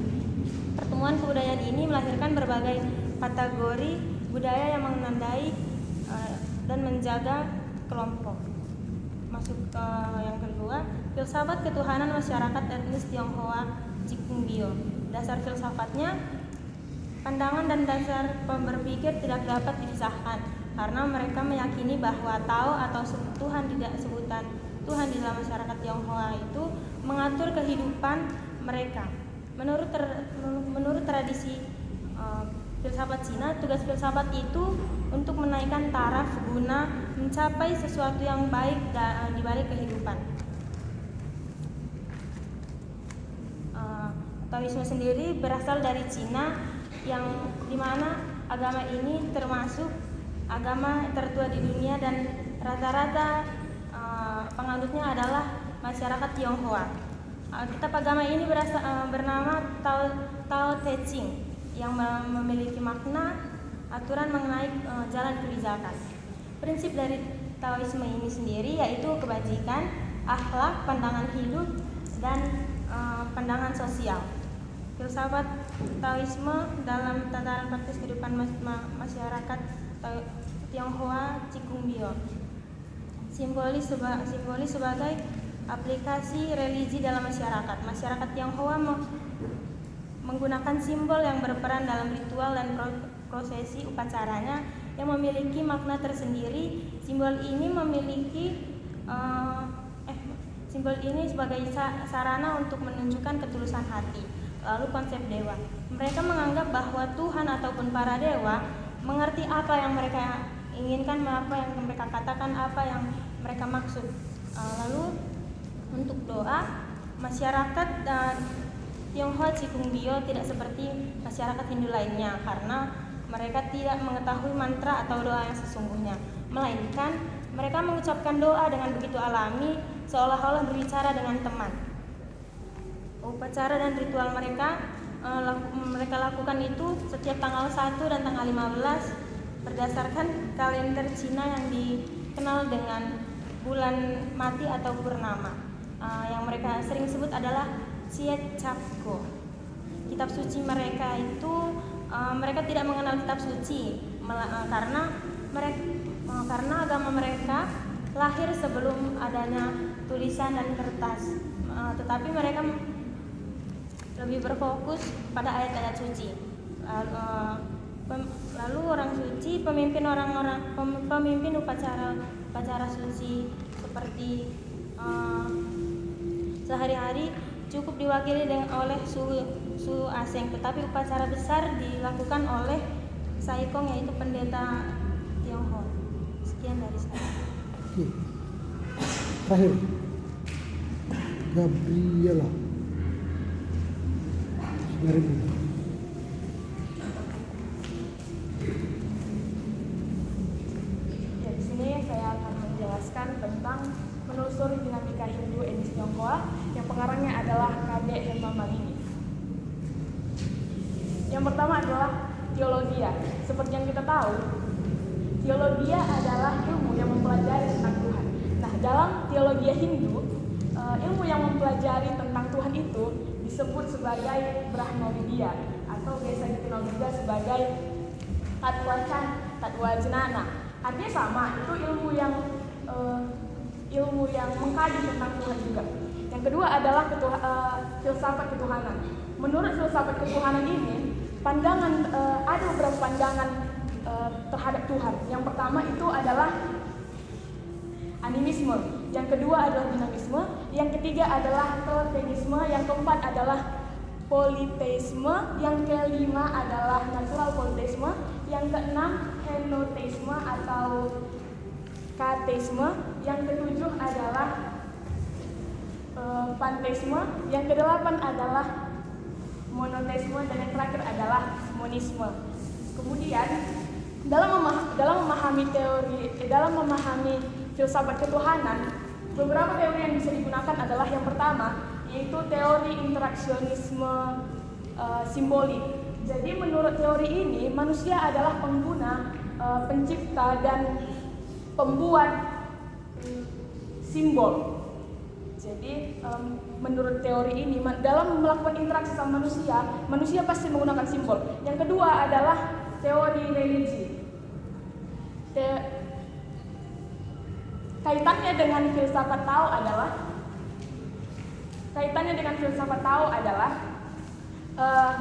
Pertemuan kebudayaan ini melahirkan berbagai kategori budaya yang menandai dan menjaga kelompok. Masuk ke yang kedua, filsafat ketuhanan masyarakat etnis Tionghoa Cikungbio. Dasar filsafatnya, pandangan dan dasar berpikir tidak dapat dipisahkan karena mereka meyakini bahwa Tao atau Tuhan sebutan Tuhan di dalam masyarakat Tionghoa itu mengatur kehidupan mereka. Menurut tradisi filsafat Cina, tugas filsafat itu untuk menaikkan taraf guna mencapai sesuatu yang baik di balik kehidupan. Taoisme sendiri berasal dari Cina, yang dimana agama ini termasuk agama tertua di dunia dan rata-rata penganutnya adalah masyarakat Tionghoa. Kitab agama ini bernama Tao Te Ching yang memiliki makna aturan mengenai jalan kebijakan. Prinsip dari Taoisme ini sendiri yaitu kebajikan, akhlak, pandangan hidup, dan pandangan sosial. Filsafat Taoisme dalam tataran praktis kehidupan masyarakat Tionghoa Cikungbio. Simbolis sebagai aplikasi religi dalam masyarakat. Masyarakat Tionghoa menggunakan simbol yang berperan dalam ritual dan prosesi upacaranya yang memiliki makna tersendiri. Simbol ini sebagai sarana untuk menunjukkan ketulusan hati. Lalu konsep dewa. Mereka menganggap bahwa Tuhan ataupun para dewa mengerti apa yang mereka inginkan, apa yang mereka katakan, apa yang mereka maksud. Lalu untuk doa, masyarakat Tionghoa Cikungbio tidak seperti masyarakat Hindu lainnya karena mereka tidak mengetahui mantra atau doa yang sesungguhnya, melainkan mereka mengucapkan doa dengan begitu alami seolah-olah berbicara dengan teman. Upacara dan ritual mereka lakukan itu setiap tanggal 1 dan tanggal 15 berdasarkan kalender Cina yang dikenal dengan bulan mati atau purnama. Yang mereka sering sebut adalah Siet Chapko. Kitab suci mereka itu mereka tidak mengenal kitab suci karena agama mereka lahir sebelum adanya tulisan dan kertas. Tetapi mereka lebih berfokus pada ayat-ayat suci. Lalu orang suci, pemimpin upacara suci seperti sehari-hari cukup diwakili oleh suhu asing, tetapi upacara besar dilakukan oleh Saikong, yaitu pendeta Tionghoa. Sekian dari saya. Terakhir, Gabriela. Ya, di sini saya akan menjelaskan tentang menelusuri dinamika Hindu etnis Tionghoa yang pengarangnya adalah Kadek Hemamangini. Yang pertama adalah teologia. Seperti yang kita tahu, teologia adalah ilmu yang mempelajari tentang Tuhan. Nah, dalam teologia Hindu, ilmu yang mempelajari tentang Tuhan itu disebut sebagai Brahma Vidya atau biasa dikenal juga sebagai Tatwa Jenana. Artinya sama, itu ilmu yang mengkaji tentang Tuhan juga. Yang kedua adalah filsafat ketuhanan. Menurut filsafat ketuhanan ini, ada beberapa pandangan terhadap Tuhan. Yang pertama itu adalah animisme, yang kedua adalah dinamisme, yang ketiga adalah totemisme, yang keempat adalah politeisme, yang kelima adalah natural politeisme, yang keenam henoteisme atau kateisme, yang ketujuh adalah panteisme, yang kedelapan adalah monisme. Kemudian dalam memahami filsafat ketuhanan, beberapa teori yang bisa digunakan adalah yang pertama, yaitu teori interaksionisme simbolik. Jadi menurut teori ini, manusia adalah pengguna, pencipta, dan pembuat simbol. Jadi menurut teori ini, dalam melakukan interaksi sama manusia pasti menggunakan simbol. Yang kedua adalah teori religi. Kaitannya dengan filsafat Tao adalah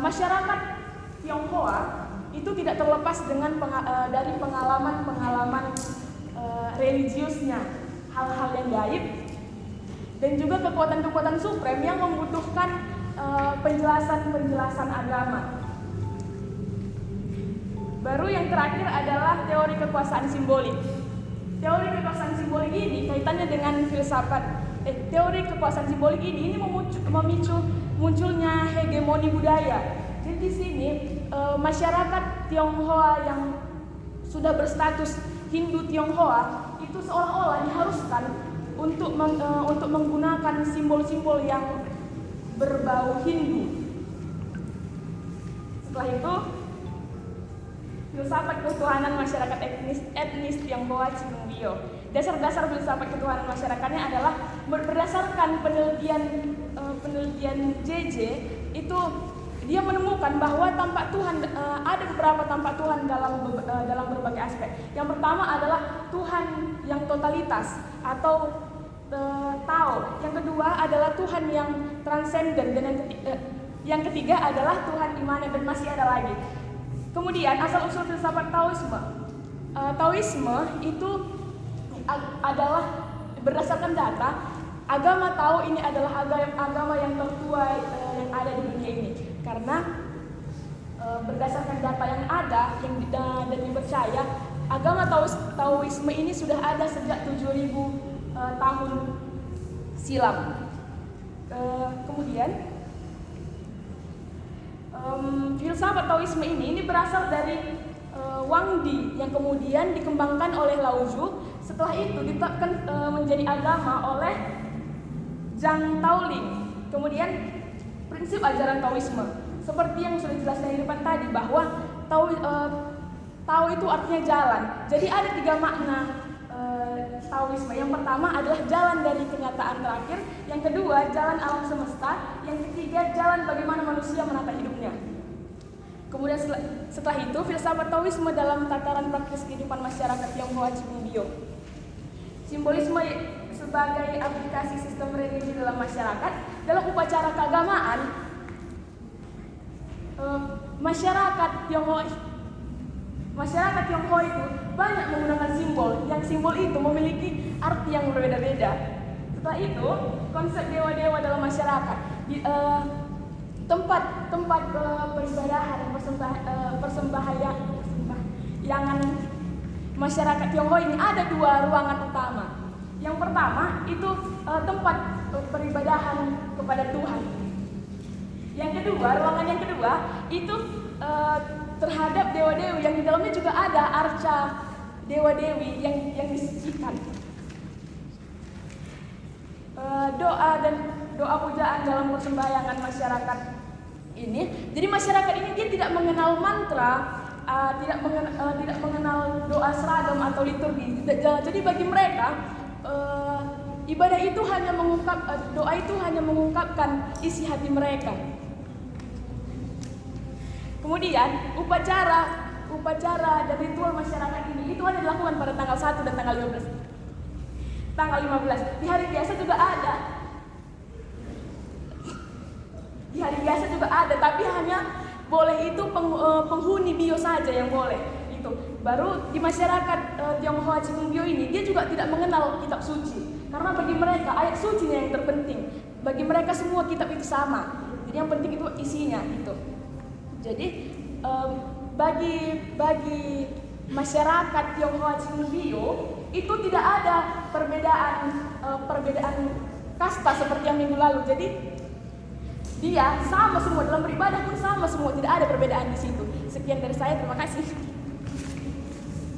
masyarakat Tionghoa itu tidak terlepas dari pengalaman religiusnya, hal-hal yang gaib, dan juga kekuatan-kekuatan suprem yang membutuhkan penjelasan agama. Baru yang terakhir adalah teori kekuasaan simbolik. Teori kekuasaan simbolik ini kaitannya dengan teori kekuasaan simbolik ini memicu munculnya hegemoni budaya. Jadi di sini masyarakat Tionghoa yang sudah berstatus Hindu Tionghoa itu seolah-olah diharuskan untuk menggunakan simbol-simbol yang berbau Hindu. Setelah itu, filsafat ketuhanan masyarakat etnis Tionghoa Cimungbio. Dasar-dasar filsafat ketuhanan masyarakatnya adalah berdasarkan penelitian JJ itu dia menemukan bahwa tampak Tuhan ada beberapa tampak Tuhan dalam berbagai aspek. Yang pertama adalah Tuhan yang totalitas atau Tao. Yang kedua adalah Tuhan yang transenden, dan yang ketiga adalah Tuhan imanen, dan masih ada lagi. Kemudian asal-usul filsafat Taoisme. Taoisme itu adalah berdasarkan data. Agama Tao ini adalah agama yang tertua yang ada di dunia ini. Karena berdasarkan data yang ada dan dipercaya, agama Taoisme ini sudah ada sejak 7.000 tahun silam. Kemudian filsafat Taoisme ini berasal dari Wang Di yang kemudian dikembangkan oleh Laozu. Setelah itu ditetapkan menjadi agama oleh Zhang Taoling. Kemudian prinsip ajaran Taoisme seperti yang sudah dijelaskan di depan tadi, bahwa Tao itu artinya jalan. Jadi ada 3 makna Taoisme. Yang pertama adalah jalan dari kenyataan terakhir, yang kedua jalan alam semesta, yang ketiga jalan bagaimana manusia menata hidupnya. Kemudian setelah itu filsafat Taoisme dalam tataran praktis kehidupan masyarakat Tionghoa Cimungbio. Simbolisme sebagai aplikasi sistem religi dalam masyarakat. Dalam upacara keagamaan, masyarakat Tionghoa itu banyak menggunakan simbol, yang simbol itu memiliki arti yang berbeda-beda. Setelah itu, konsep dewa-dewa dalam masyarakat, tempat peribadahan dan persembahyangan masyarakat Tionghoa ini ada 2 ruangan utama. Yang pertama itu tempat peribadahan kepada Tuhan. Yang kedua, ruangan yang kedua itu terhadap dewa-dewi, yang di dalamnya juga ada arca dewa-dewi yang disucikan. Doa pujaan dalam persembahyangan masyarakat ini. Jadi masyarakat ini dia tidak mengenal mantra, tidak mengenal doa seragam atau liturgi. Jadi bagi mereka ibadah itu hanya doa itu hanya mengungkapkan isi hati mereka. Kemudian upacara dan ritual masyarakat ini itu hanya dilakukan pada tanggal 1 dan tanggal 15. Tanggal 15. Di hari biasa juga ada. Tapi hanya boleh itu penghuni bio saja yang boleh. Itu. Baru di masyarakat Tionghoa Cimungbio ini dia juga tidak mengenal kitab suci. Karena bagi mereka ayat sucinya yang terpenting. Bagi mereka semua kitab itu sama. Jadi yang penting itu isinya itu. Jadi bagi masyarakat Tionghoa Cimungbio itu tidak ada perbedaan kasta seperti yang minggu lalu. Jadi dia sama semua, dalam beribadah pun sama semua, tidak ada perbedaan di situ. Sekian dari saya, terima kasih.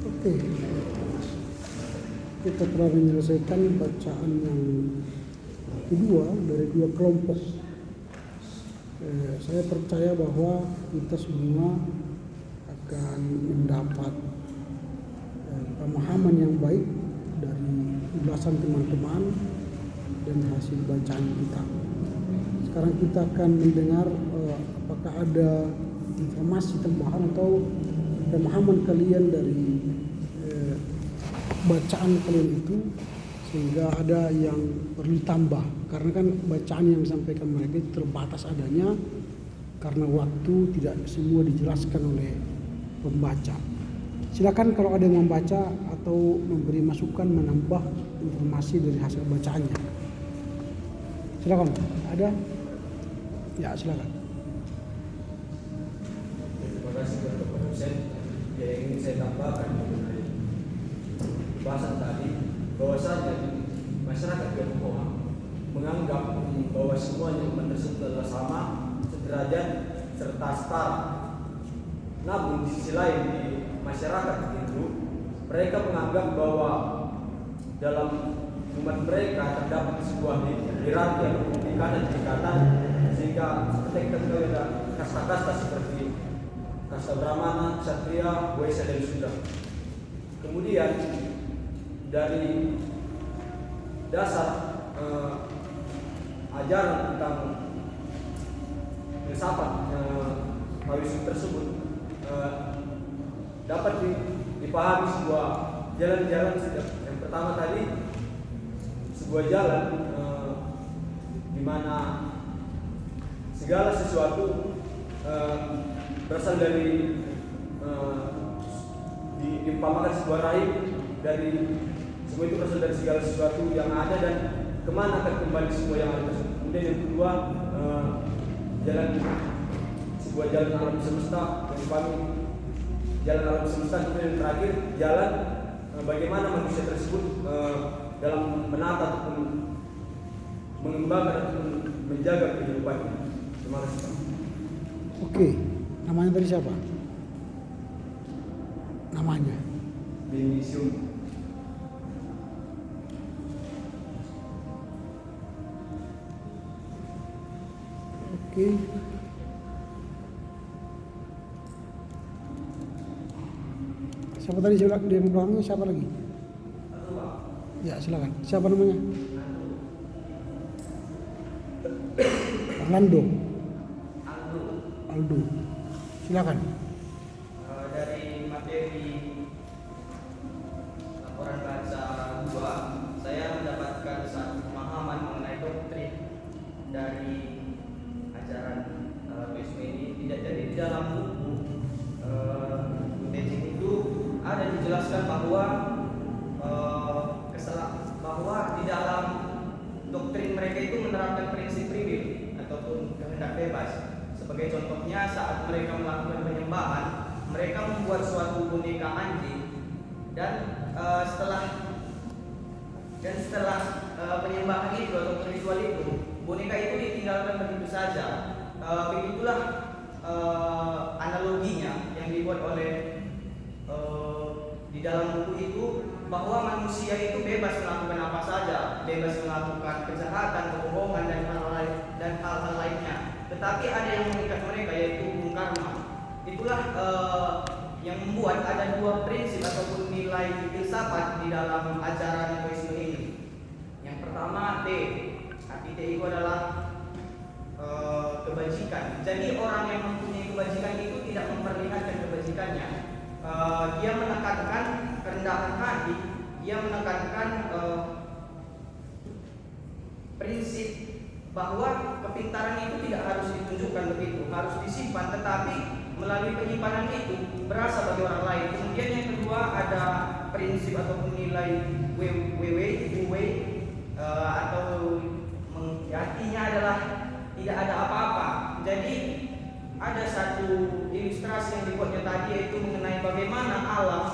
Oke. Kita telah menyelesaikan bacaan yang kedua dari dua kelompok. Saya percaya bahwa kita semua akan mendapat pemahaman yang baik dari ulasan teman-teman dan hasil bacaan kita. Sekarang kita akan mendengar apakah ada informasi tambahan atau pemahaman kalian dari bacaan kalian itu, sehingga ada yang perlu tambah, karena kan bacaan yang disampaikan mereka itu terbatas adanya karena waktu, tidak semua dijelaskan oleh pembaca. Silakan kalau ada yang membaca atau memberi masukan, menambah informasi dari hasil bacaannya. Silakan. Ada? Ya, silakan. Terima kasih kepada Pak Dosen. Yang ingin saya tambahkan mengenai bahasan tadi, bahwasanya masyarakat Tionghoa menganggap bahwa semuanya umat tersebut adalah sama, sederajat, serta setara. Namun di sisi lain di masyarakat Hindu, mereka menganggap bahwa dalam umat mereka terdapat sebuah hierarki atau tingkatan, sehingga seperti kita tahu ada kasta-kasta seperti kasta Brahmana, Ksatria, Waisya dan Sudra. Kemudian dari dasar ajaran tentang filsafat Taoisme tersebut dapat dipahami sebuah jalan-jalan. Yang pertama tadi sebuah jalan di mana segala sesuatu berasal dari diumpamakan sebuah rahim, dari semua itu berasal dari segala sesuatu yang ada dan kemana akan kembali semua yang ada tersebut. Kemudian yang kedua sebuah jalan alam semesta, yang dipahami jalan alam semesta. Kemudian yang terakhir jalan bagaimana manusia tersebut dalam menata ataupun mengembangkan ataupun menjaga kehidupannya. Terima kasih. Oke, namanya tadi siapa? Namanya? Benisium. Oke. Siapa tadi di belakangnya, siapa lagi? Ya, silakan. Siapa namanya? Orlando. Aldo. Silakan. Dari materi laporan baca 2, saya mendapatkan satu pemahaman mengenai doktrin dari ajaran Taoisme ini. Tidak jadi di dalam buku Tejing itu ada dijelaskan bahwa di dalam doktrin mereka itu menerapkan prinsip free will ataupun kehendak bebas. Sebagai contohnya, saat mereka melakukan penyembahan, mereka membuat suatu boneka anjing dan setelah penyembahan itu atau ritual itu, boneka itu ditinggalkan begitu saja. Begitulah analoginya yang dibuat oleh di dalam buku itu, bahwa manusia itu bebas melakukan apa saja, bebas melakukan kejahatan, kebohongan dan hal-hal lainnya. Tetapi ada yang mengikat mereka, yaitu hukum karma. Itulah yang membuat ada dua prinsip ataupun nilai filsafat di dalam ajaran Taoisme ini. Yang pertama, T. Arti T itu adalah kebajikan. Jadi orang yang mempunyai kebajikan itu tidak memperlihatkan kebajikannya. Dia menekankan kerendahan hati, dia menekankan prinsip bahwa kepintaran itu tidak harus ditunjukkan begitu, harus disimpan, tetapi melalui penyimpanan itu berasa bagi orang lain. Kemudian yang kedua ada prinsip ataupun nilai atau artinya adalah tidak ada apa-apa. Jadi ada satu ilustrasi yang dibuatnya tadi, yaitu mengenai bagaimana alam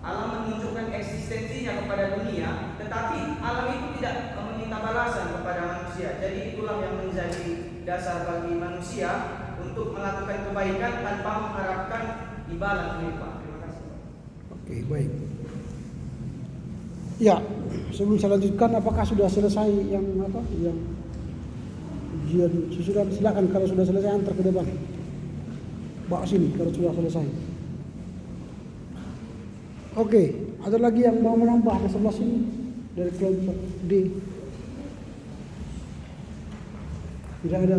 menunjukkan eksistensinya kepada dunia, tetapi alam itu tidak meminta balasan kepada manusia. Jadi itulah yang menjadi dasar bagi manusia untuk melakukan kebaikan tanpa mengharapkan imbalan melimpah. Terima kasih. Oke, baik. Ya, sebelum saya lanjutkan, apakah sudah selesai yang ujian susulan? Silakan kalau sudah selesai antar ke depan. Bawa sini kalau sudah selesai. Oke, ada lagi yang mau menambah di sebelah sini dari kelompok D? Tidak ada.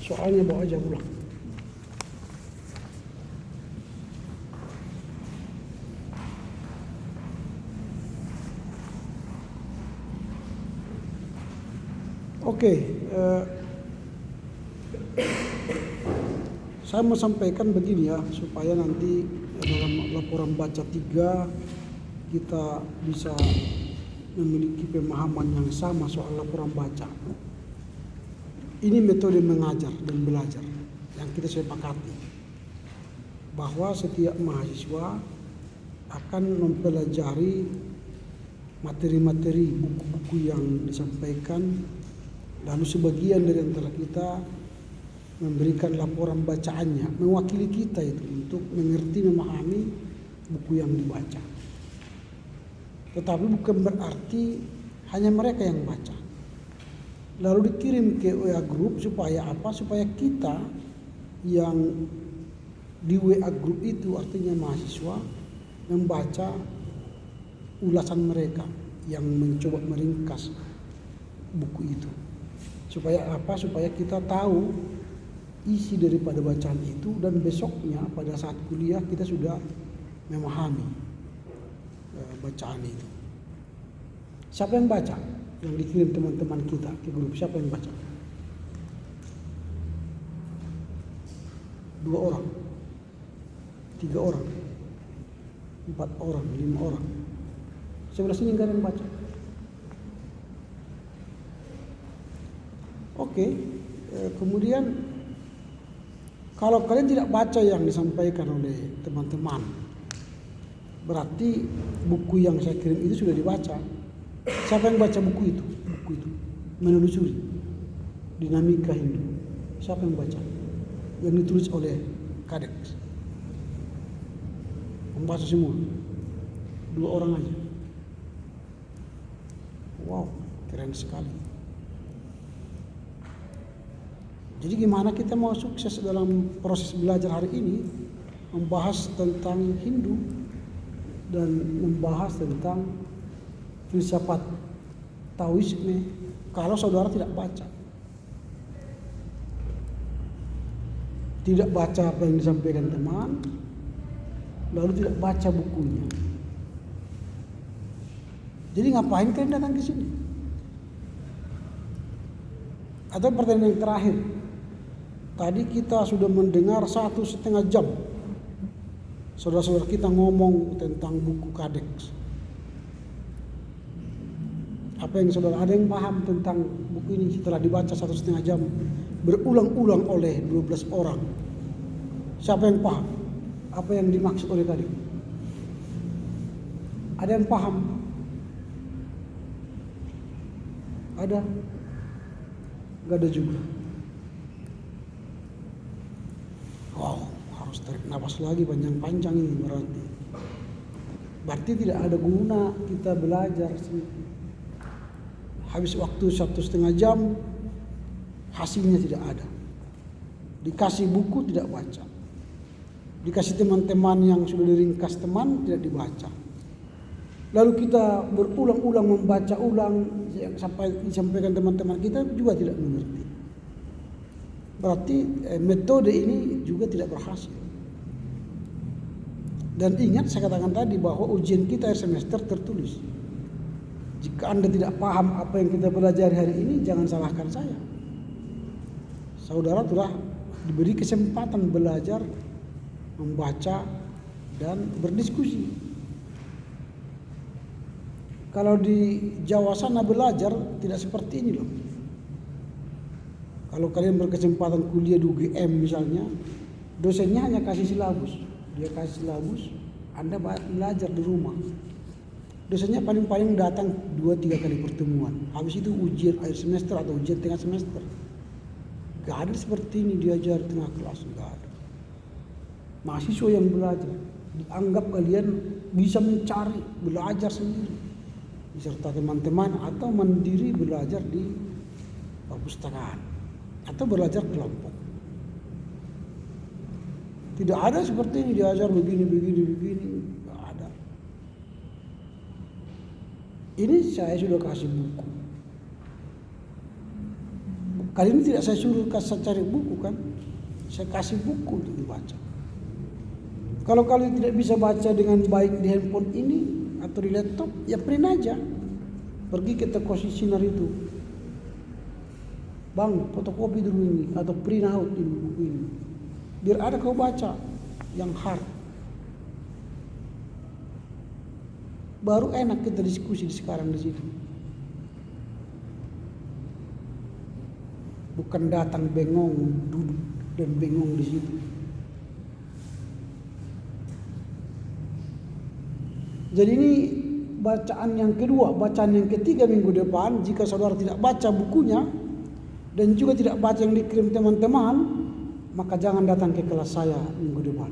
Soalnya bawa aja pulang. Oke, saya mau sampaikan begini ya, supaya nanti dalam laporan baca 3 kita bisa memiliki pemahaman yang sama soal laporan baca. Ini metode mengajar dan belajar yang kita sepakati, bahwa setiap mahasiswa akan mempelajari materi-materi buku-buku yang disampaikan, lalu sebagian dari antara kita memberikan laporan bacaannya, mewakili kita itu untuk mengerti, memahami buku yang dibaca. Tetapi bukan berarti hanya mereka yang baca. Lalu dikirim ke WA group supaya apa? Supaya kita yang di WA group itu, artinya mahasiswa, membaca ulasan mereka yang mencoba meringkas buku itu. Supaya apa? Supaya kita tahu isi daripada bacaan itu, dan besoknya pada saat kuliah kita sudah memahami bacaan itu. Siapa yang baca? Yang dikirim teman-teman kita ke grup, siapa yang baca? 2 orang, 3 orang, 4 orang, 5 orang. Sebelah sini enggak ada yang baca. Oke, kemudian kalau kalian tidak baca yang disampaikan oleh teman-teman, berarti buku yang saya kirim itu sudah dibaca. Siapa yang baca buku itu? Buku itu menelusuri dinamika Hindu. Siapa yang baca? Yang ditulis oleh Kadeks. Membaca semua. 2 orang aja. Wow, keren sekali. Jadi gimana kita mau sukses dalam proses belajar hari ini, membahas tentang Hindu dan membahas tentang filsafat Taoisme, kalau saudara tidak baca? Tidak baca apa yang disampaikan teman, lalu tidak baca bukunya. Jadi ngapain kalian datang ke sini? Atau pertanyaan yang terakhir, tadi kita sudah mendengar 1,5 jam saudara-saudara kita ngomong tentang buku Kadeks. Apa yang saudara, ada yang paham tentang buku ini setelah dibaca 1,5 jam berulang-ulang oleh 12 orang? Siapa yang paham apa yang dimaksud oleh tadi? Ada yang paham? Ada? Gak ada juga. Wow, harus tarik nafas lagi panjang-panjang ini berarti. Berarti tidak ada guna kita belajar sih. Habis waktu 1,5 jam, hasilnya tidak ada. Dikasih buku tidak baca. Dikasih teman-teman yang sudah diringkas teman tidak dibaca. Lalu kita berulang-ulang membaca ulang yang sampai disampaikan teman-teman kita juga tidak mengerti. Berarti metode ini juga tidak berhasil. Dan ingat saya katakan tadi bahwa ujian kita akhir semester tertulis. Jika Anda tidak paham apa yang kita pelajari hari ini, jangan salahkan saya. Saudara telah diberi kesempatan belajar, membaca, dan berdiskusi. Kalau di Jawa sana belajar tidak seperti ini loh. Kalau kalian berkesempatan kuliah di UGM misalnya, dosennya hanya kasih silabus. dia kasih silabus, Anda belajar di rumah. Dosennya paling-paling datang 2-3 kali pertemuan. Habis itu ujian akhir semester atau ujian tengah semester. Gak ada seperti ini diajar tengah kelas, gak ada. Mahasiswa yang belajar dianggap kalian bisa mencari, belajar sendiri beserta teman-teman atau mandiri belajar di perpustakaan atau belajar kelompok. Tidak ada seperti ini diajar begini, nggak ada. Ini saya sudah kasih buku. Kali ini tidak saya suruh cari buku kan, saya kasih buku untuk dibaca. Kalau kalian tidak bisa baca dengan baik di handphone ini atau di laptop, ya print aja. Pergi ke toko sinar itu. Bang, fotokopi dulu ini atau print out ini buku ini. Biar ada kau baca yang hard. Baru enak kita diskusi sekarang di situ. Bukan datang bengong, duduk dan bengong di situ. Jadi ini bacaan yang kedua, bacaan yang ketiga minggu depan. Jika saudara tidak baca bukunya dan juga tidak baca yang dikirim teman-teman, maka jangan datang ke kelas saya minggu depan.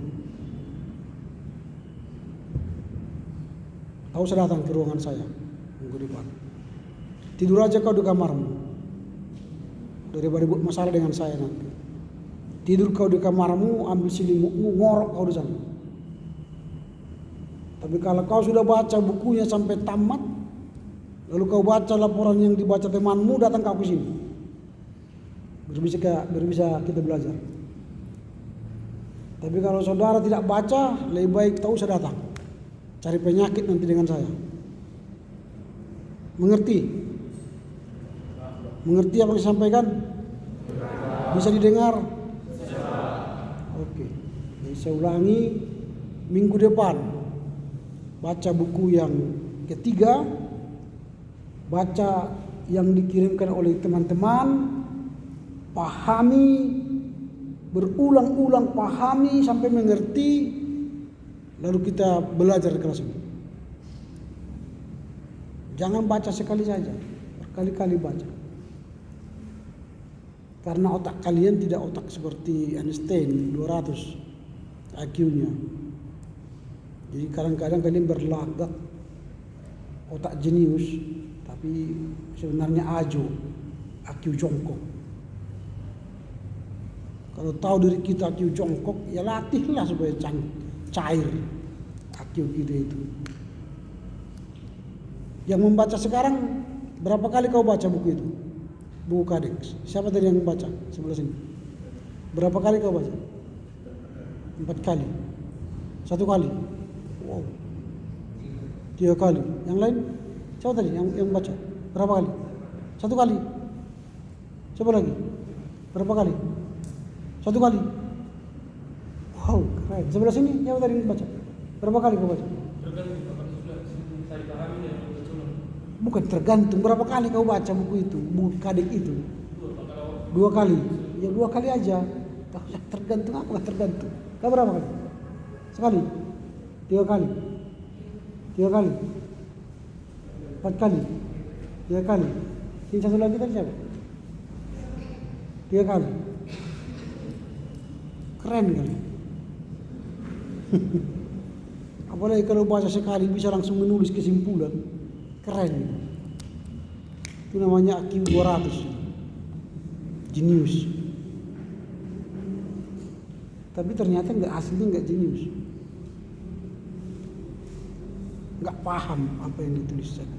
Kau usah datang ke ruangan saya minggu depan. Tidur aja kau di kamarmu daripada buat masalah dengan saya nanti. Tidur kau di kamarmu, ambil selimutmu, ngorok kau di sana. Tapi kalau kau sudah baca bukunya sampai tamat, lalu kau baca laporan yang dibaca temanmu, datang kau ke sini. Biar bisa kita belajar. Tapi kalau saudara tidak baca, lebih baik tahu saya datang. Cari penyakit nanti dengan saya. Mengerti? Mengerti apa yang disampaikan? Bisa didengar? Oke. Jadi saya ulangi, minggu depan baca buku yang ketiga, baca yang dikirimkan oleh teman-teman, pahami, berulang-ulang pahami sampai mengerti, lalu kita belajar di kelas ini. Jangan baca sekali saja, berkali-kali baca. Karena otak kalian tidak otak seperti Einstein 200 IQ-nya. Jadi kadang-kadang kalian berlagak otak jenius, tapi sebenarnya ajo, IQ jongkok. Kalau tahu diri kita IQ jongkok, ya latihlah supaya cair IQ kita itu. Yang membaca sekarang, berapa kali kau baca buku itu? Buku Kadeks. Siapa tadi yang membaca sebelah sini? Berapa kali kau baca? 4 kali. 1 kali. Wow. 3 kali. Yang lain? Siapa tadi yang baca? Berapa kali? 1 kali. Coba lagi. Berapa kali? 1 kali. Wow, keren. Sebelah sini siapa tadi yang baca? Berapa kali kau baca? Bukan tergantung berapa kali kau baca buku itu, buku Kadek itu. 2 kali. Ya 2 kali aja. Tergantung apa? Tergantung. Kau berapa kali? Sekali. 3 kali. 3 kali. 4 kali. 3 kali. Ini satu lagi tadi siapa? 3 kali. Keren kali. Apalagi kalau baca sekali bisa langsung menulis kesimpulan. Keren. Itu namanya IQ 200. Jenius. Tapi ternyata aslinya enggak jenius. Enggak paham apa yang dituliskan.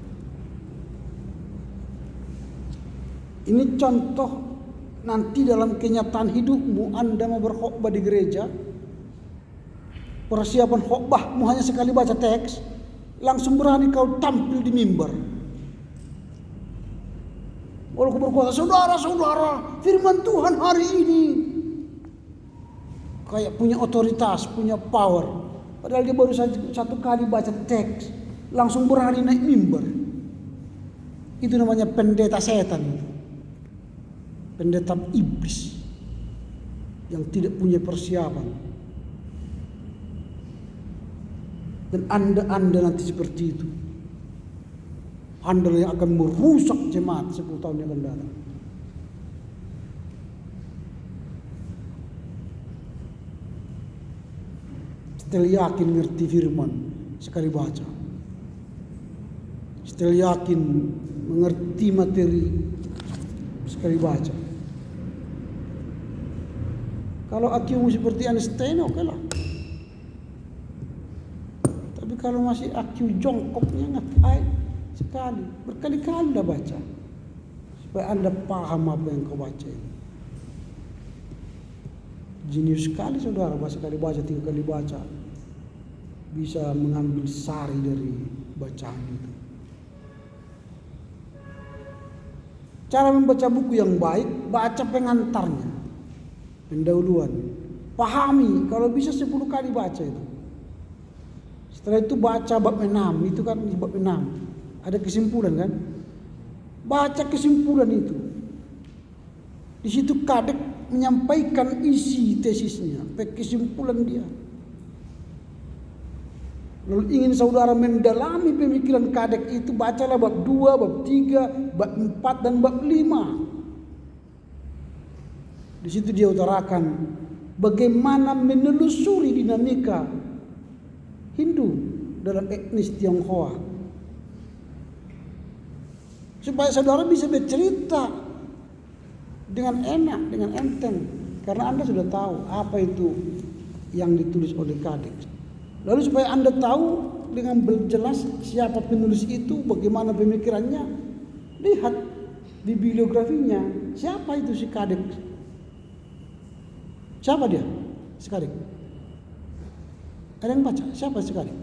Ini contoh nanti dalam kenyataan hidupmu Anda mau berkhotbah di gereja. Persiapan khotbahmu hanya sekali baca teks, langsung berani kau tampil di mimbar. Walau kau berkata, saudara-saudara, firman Tuhan hari ini. Kayak punya otoritas, punya power. Padahal dia baru satu kali baca teks, langsung berani naik mimbar. Itu namanya pendeta setan. Pendeta iblis. Yang tidak punya persiapan. Dan Anda nanti seperti itu. Anda yang akan merusak jemaat 10 tahun yang akan datang. Setelah yakin ngerti firman sekali baca. Setelah yakin mengerti materi sekali baca. Kalau akimu seperti Einstein, oke lah. Tapi kalau masih akiu jongkoknya ngapain sekali, berkali-kali Anda baca supaya Anda paham apa yang kau baca itu. Jenius sekali saudara, sekali baca 3 kali baca bisa mengambil sari dari bacaan itu. Cara membaca buku yang baik, baca pengantarnya, pendahuluan, pahami, kalau bisa 10 kali baca itu. Setelah itu baca bab 6, itu kan bab 6 ada kesimpulan kan? Baca kesimpulan itu. Di situ kadek menyampaikan isi tesisnya, kesimpulan dia. Lalu ingin saudara mendalami pemikiran kadek itu, bacalah bab 2, bab 3, bab 4 dan bab 5. Di situ dia utarakan bagaimana menelusuri dinamika Hindu dalam etnis Tionghoa. Supaya saudara bisa bercerita dengan enak, dengan enteng. Karena Anda sudah tahu apa itu yang ditulis oleh kadek. Lalu supaya Anda tahu dengan jelas siapa penulis itu, bagaimana pemikirannya, lihat di biografinya, siapa itu si kadek. Siapa dia? Si kadek. Ada yang baca siapa si kadek?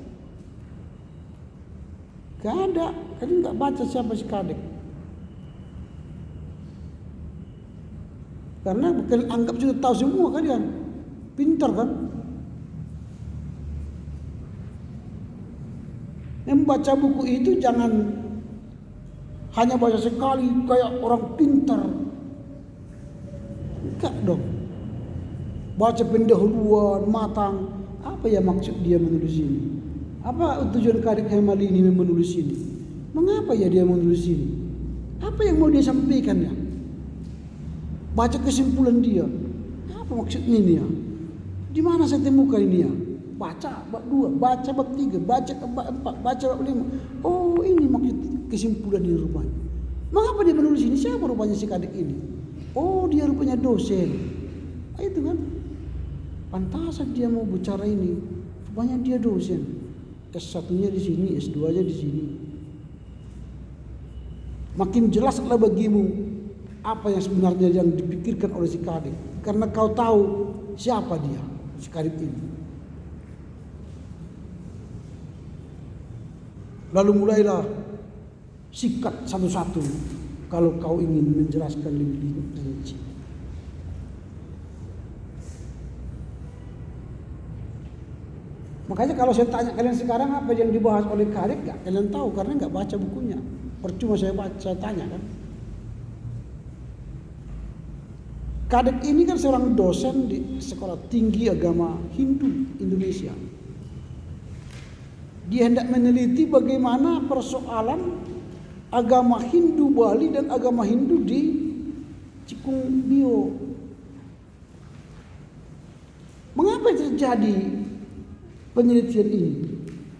Gak ada, kalian gak baca siapa si kadek. Karena kalian anggap sudah tahu semua kalian, pintar kan? Membaca buku itu jangan hanya baca sekali kayak orang pintar. Enggak dong. Baca pendahuluan matang. Apa ya maksud dia menulis ini? Apa tujuan kadek Hemali ini menulis ini? Mengapa ya dia menulis ini? Apa yang mau dia sampaikan ya? Baca kesimpulan dia. Apa maksudnya ini ya? Di mana saya temukan ini ya? Baca bab 2, baca bab 3, baca bab 4, baca bab 5. Oh, ini maksud kesimpulan ini rupanya. Mengapa dia menulis ini? Siapa rupanya si kadek ini? Oh, dia rupanya dosen. Itu kan. Pantasan dia mau bicara ini. Rupanya dia dosen. S1-nya di sini, S2-nya di sini. Makin jelaslah bagimu apa yang sebenarnya yang dipikirkan oleh si kadek. Karena kau tahu siapa dia, si kadek ini. Lalu mulailah sikat satu-satu kalau kau ingin menjelaskan lebih rinci. Makanya kalau saya tanya kalian sekarang apa yang dibahas oleh kadek, gak kalian tahu karena gak baca bukunya. Percuma saya tanya kan. Kadek ini kan seorang dosen di Sekolah Tinggi Agama Hindu Indonesia. Dia hendak meneliti bagaimana persoalan agama Hindu Bali dan agama Hindu di Cikungbio. Mengapa terjadi penelitian ini?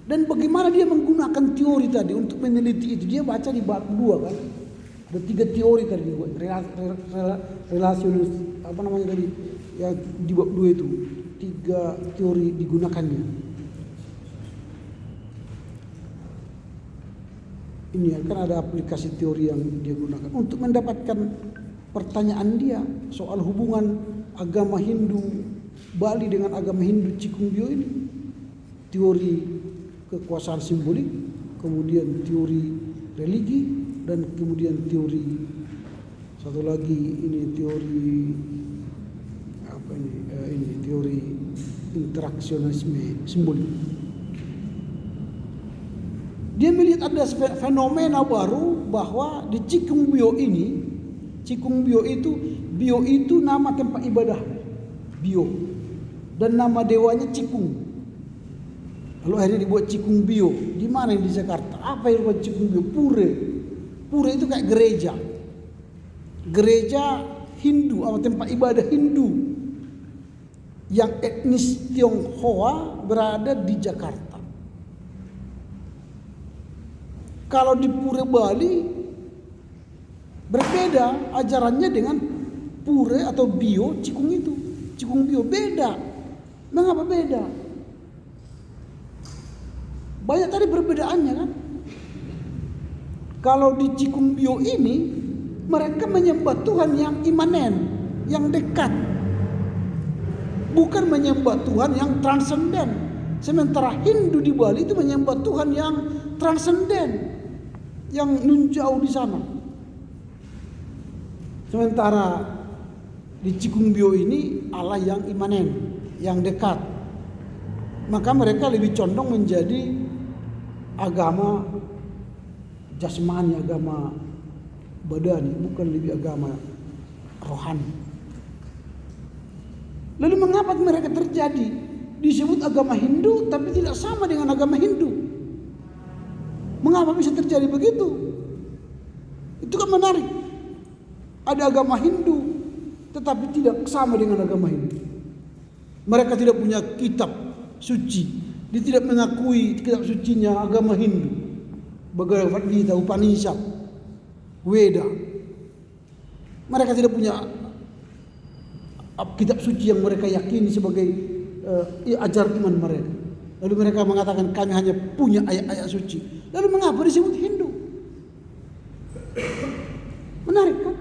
Dan bagaimana dia menggunakan teori tadi untuk meneliti itu? Dia baca di bab 2 kan. Ada 3 teori tadi, relasionis apa namanya tadi? Ya di bab 2 itu 3 teori digunakannya. Ini kan ada aplikasi teori yang dia gunakan untuk mendapatkan pertanyaan dia soal hubungan agama Hindu Bali dengan agama Hindu Cikungbio ini. Teori kekuasaan simbolik, kemudian teori religi, dan kemudian teori satu lagi ini teori apa ini teori interaksionisme simbolik. Dia melihat ada fenomena baru bahwa di Cikungbio ini, Cikungbio itu, Bio itu nama tempat ibadah, Bio, dan nama dewanya Cikung. Lalu akhirnya dibuat Cikungbio. Di mana yang di Jakarta? Apa yang dibuat Cikungbio? Pure. Pure itu kayak gereja. Gereja Hindu atau tempat ibadah Hindu yang etnis Tionghoa berada di Jakarta. Kalau di Pure Bali berbeda ajarannya dengan Pure atau Bio Cikung itu. Cikungbio beda. Mengapa beda? Banyak tadi perbedaannya kan. Kalau di Cikungbio ini mereka menyembah Tuhan yang imanen, yang dekat. Bukan menyembah Tuhan yang transenden. Sementara Hindu di Bali itu menyembah Tuhan yang transenden, yang nunjau di sana. Sementara di Cikungbio ini Allah yang imanen, yang dekat. Maka mereka lebih condong menjadi agama jasmani, agama badani, bukan lebih agama rohani. Lalu mengapa mereka terjadi disebut agama Hindu tapi tidak sama dengan agama Hindu? Mengapa bisa terjadi begitu? Itu kan menarik. Ada agama Hindu tetapi tidak sama dengan agama Hindu. Mereka tidak punya kitab suci. Dia tidak mengakui kitab sucinya agama Hindu. Bhagavad Gita, Upanishad, Weda. Mereka tidak punya kitab suci yang mereka yakini sebagai ajaran iman mereka. Lalu mereka mengatakan kami hanya punya ayat-ayat suci. Lalu mengapa disebut Hindu? Menarik kan?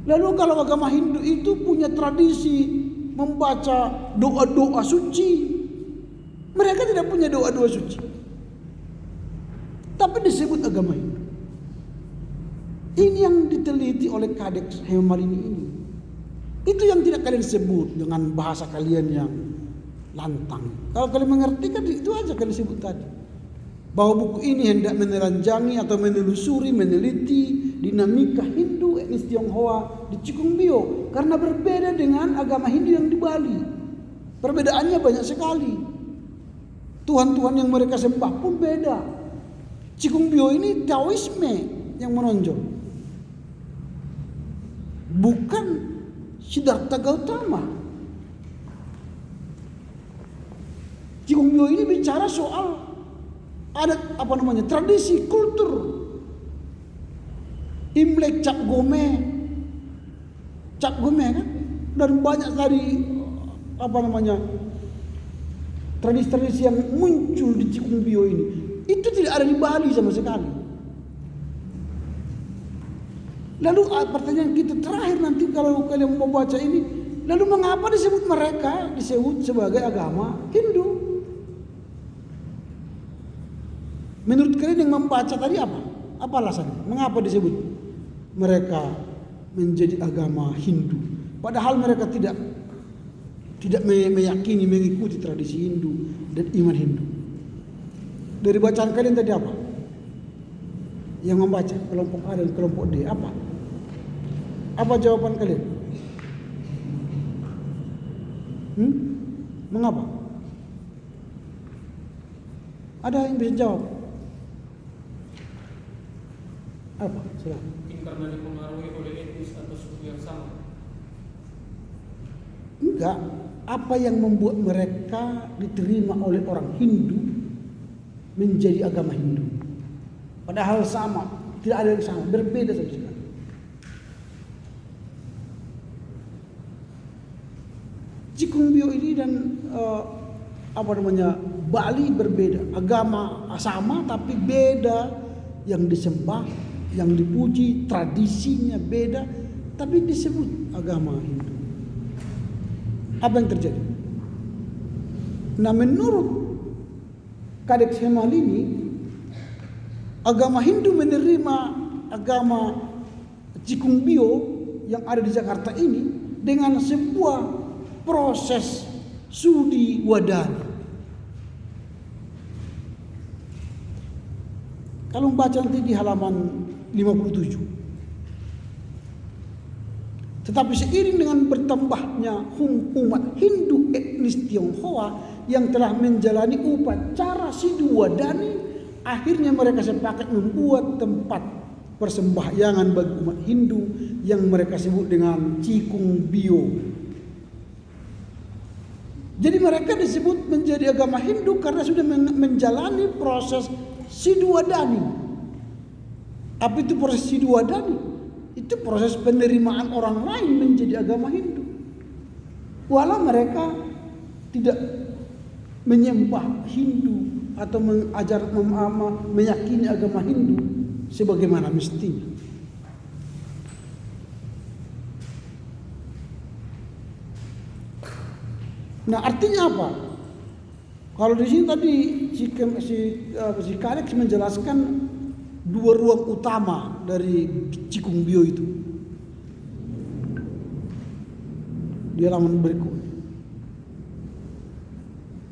Lalu kalau agama Hindu itu punya tradisi membaca doa-doa suci, mereka tidak punya doa-doa suci, tapi disebut agama Hindu. Ini yang diteliti oleh Kadek Hemalini ini. Itu yang tidak kalian sebut dengan bahasa kalian yang lantang. Kalau kalian mengerti kan itu aja kalian sebut tadi. Bahwa buku ini hendak menelanjangi atau menelusuri, meneliti dinamika Hindu etnis Tionghoa di Cikungbio karena berbeda dengan agama Hindu yang di Bali. Perbedaannya banyak sekali. Tuhan-tuhan yang mereka sembah pun beda. Cikungbio ini Taoisme yang menonjol, bukan Siddhartha Gautama. Cikungbio ini bicara soal adat tradisi, kultur. Imlek, Cap Gome kan, dan banyak tadi tradisi-tradisi yang muncul di Cikungbio ini. Itu tidak ada di Bali sama sekali. Lalu pertanyaan kita terakhir nanti kalau kalian mau baca ini, lalu mengapa mereka disebut sebagai agama Hindu? Menurut kalian yang membaca tadi apa? Apa alasannya? Mengapa disebut mereka menjadi agama Hindu? Padahal mereka tidak meyakini, mengikuti tradisi Hindu dan iman Hindu. Dari bacaan kalian tadi apa? Yang membaca kelompok A dan kelompok D apa? Apa jawaban kalian? Mengapa? Ada yang bisa jawab? Apa? Silakan. Mungkin karena dipengaruhi oleh etnis atau suku yang sama. Enggak. Apa yang membuat mereka diterima oleh orang Hindu menjadi agama Hindu? Padahal sama, tidak ada yang sama, berbeda sama sekali. Cikungbio ini dan Bali berbeda, agama sama tapi beda, yang disembah, yang dipuji, tradisinya beda, tapi disebut agama Hindu. Apa yang terjadi? Nah, menurut Kadek Hemalini, agama Hindu menerima agama Cikungbio yang ada di Jakarta ini dengan sebuah proses studi wadani. Kalau membaca nanti di halaman 57. Tetapi seiring dengan bertambahnya umat Hindu etnis Tionghoa yang telah menjalani upacara Sidwadani, akhirnya mereka sepakat membuat tempat persembahyangan bagi umat Hindu yang mereka sebut dengan Cikung Bio. Jadi mereka disebut menjadi agama Hindu karena sudah menjalani proses Sidwadani. Apa itu proses Sidwadani? Itu proses penerimaan orang lain menjadi agama Hindu. Walau mereka tidak menyembah Hindu atau meyakini agama Hindu sebagaimana mestinya. Nah, artinya apa? Kalau di sini tadi si Kalex menjelaskan dua ruang utama dari Cikung Bio itu. Di halaman berikut.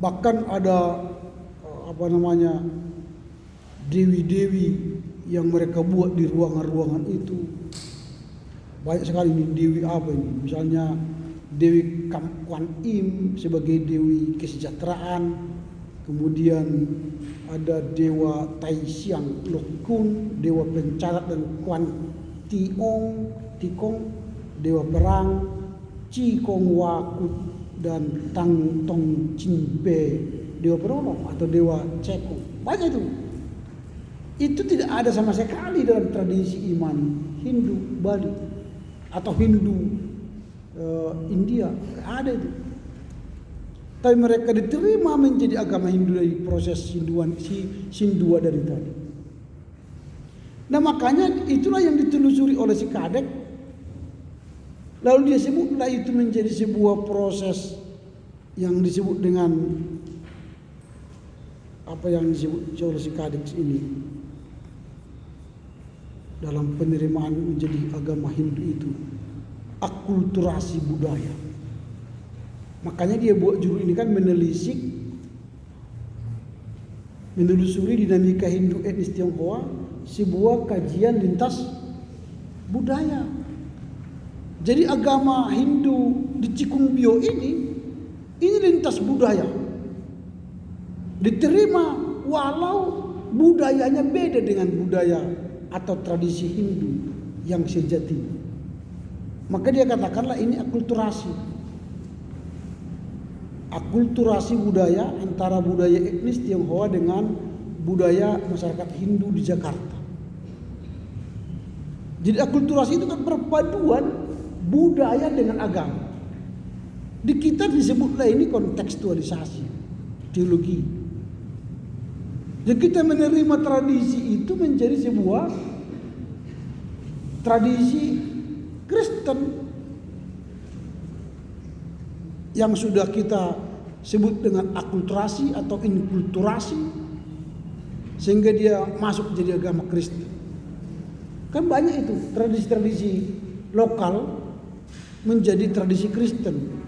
Bahkan ada dewi-dewi yang mereka buat di ruangan-ruangan itu. Banyak sekali nih dewi apa ini? Misalnya Dewi Kuan Im sebagai dewi kesejahteraan, kemudian ada Dewa Tai Siang Lok Kun, dewa pencatat, dan Kuan Tikong, dewa perang, Chi Kong Wakut, dan Tang Tong Chin Pe, dewa penolong atau dewa Cekong. Banyak itu. Itu tidak ada sama sekali dalam tradisi iman Hindu Bali atau Hindu India. Ada itu. Tapi mereka diterima menjadi agama Hindu dari proses Sindua dari tadi. Nah, makanya itulah yang ditelusuri oleh si Kadek. Lalu dia sebutlah itu menjadi sebuah proses yang disebut dengan apa yang disebut oleh si Kadek ini. Dalam penerimaan menjadi agama Hindu itu, akulturasi budaya. Makanya dia buat judul ini kan menelusuri dinamika Hindu etnis Tionghoa, sebuah kajian lintas budaya. Jadi agama Hindu di Cikung Bio ini lintas budaya. Diterima walau budayanya beda dengan budaya atau tradisi Hindu yang sejati. Maka dia katakanlah ini akulturasi. Akulturasi budaya antara budaya etnis Tionghoa dengan budaya masyarakat Hindu di Jakarta. Jadi akulturasi itu kan perpaduan budaya dengan agama. Di kita disebutlah ini kontekstualisasi teologi. Jadi kita menerima tradisi itu menjadi sebuah tradisi Kristen yang sudah kita sebut dengan akulturasi atau inkulturasi, sehingga dia masuk jadi agama Kristen. Kan banyak itu tradisi-tradisi lokal menjadi tradisi Kristen.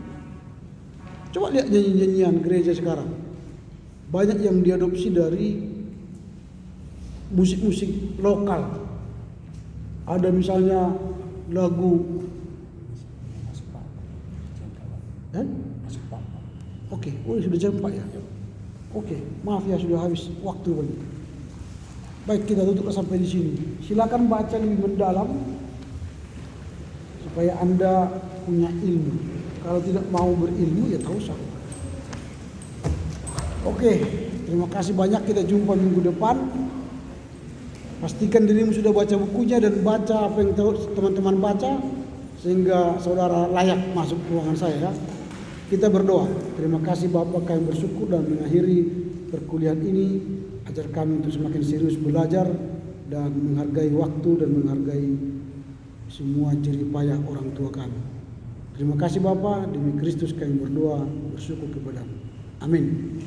Coba lihat nyanyian gereja sekarang, banyak yang diadopsi dari musik-musik lokal. Ada misalnya lagu Oke, sudah jam 4 ya. Oke, maaf ya sudah habis waktu lagi. Baik, kita tutup sampai di sini. Silakan baca lebih mendalam supaya Anda punya ilmu. Kalau tidak mau berilmu ya tak usah. Oke, terima kasih banyak. Kita jumpa minggu depan. Pastikan dirimu sudah baca bukunya dan baca apa yang teman-teman baca sehingga saudara layak masuk ruangan saya ya. Kita berdoa. Terima kasih Bapak, kami bersyukur dan mengakhiri perkuliahan ini. Ajar kami untuk semakin serius belajar dan menghargai waktu dan menghargai semua jerih payah orang tua kami. Terima kasih Bapak, demi Kristus kami berdoa, bersyukur kepada-Mu. Amin.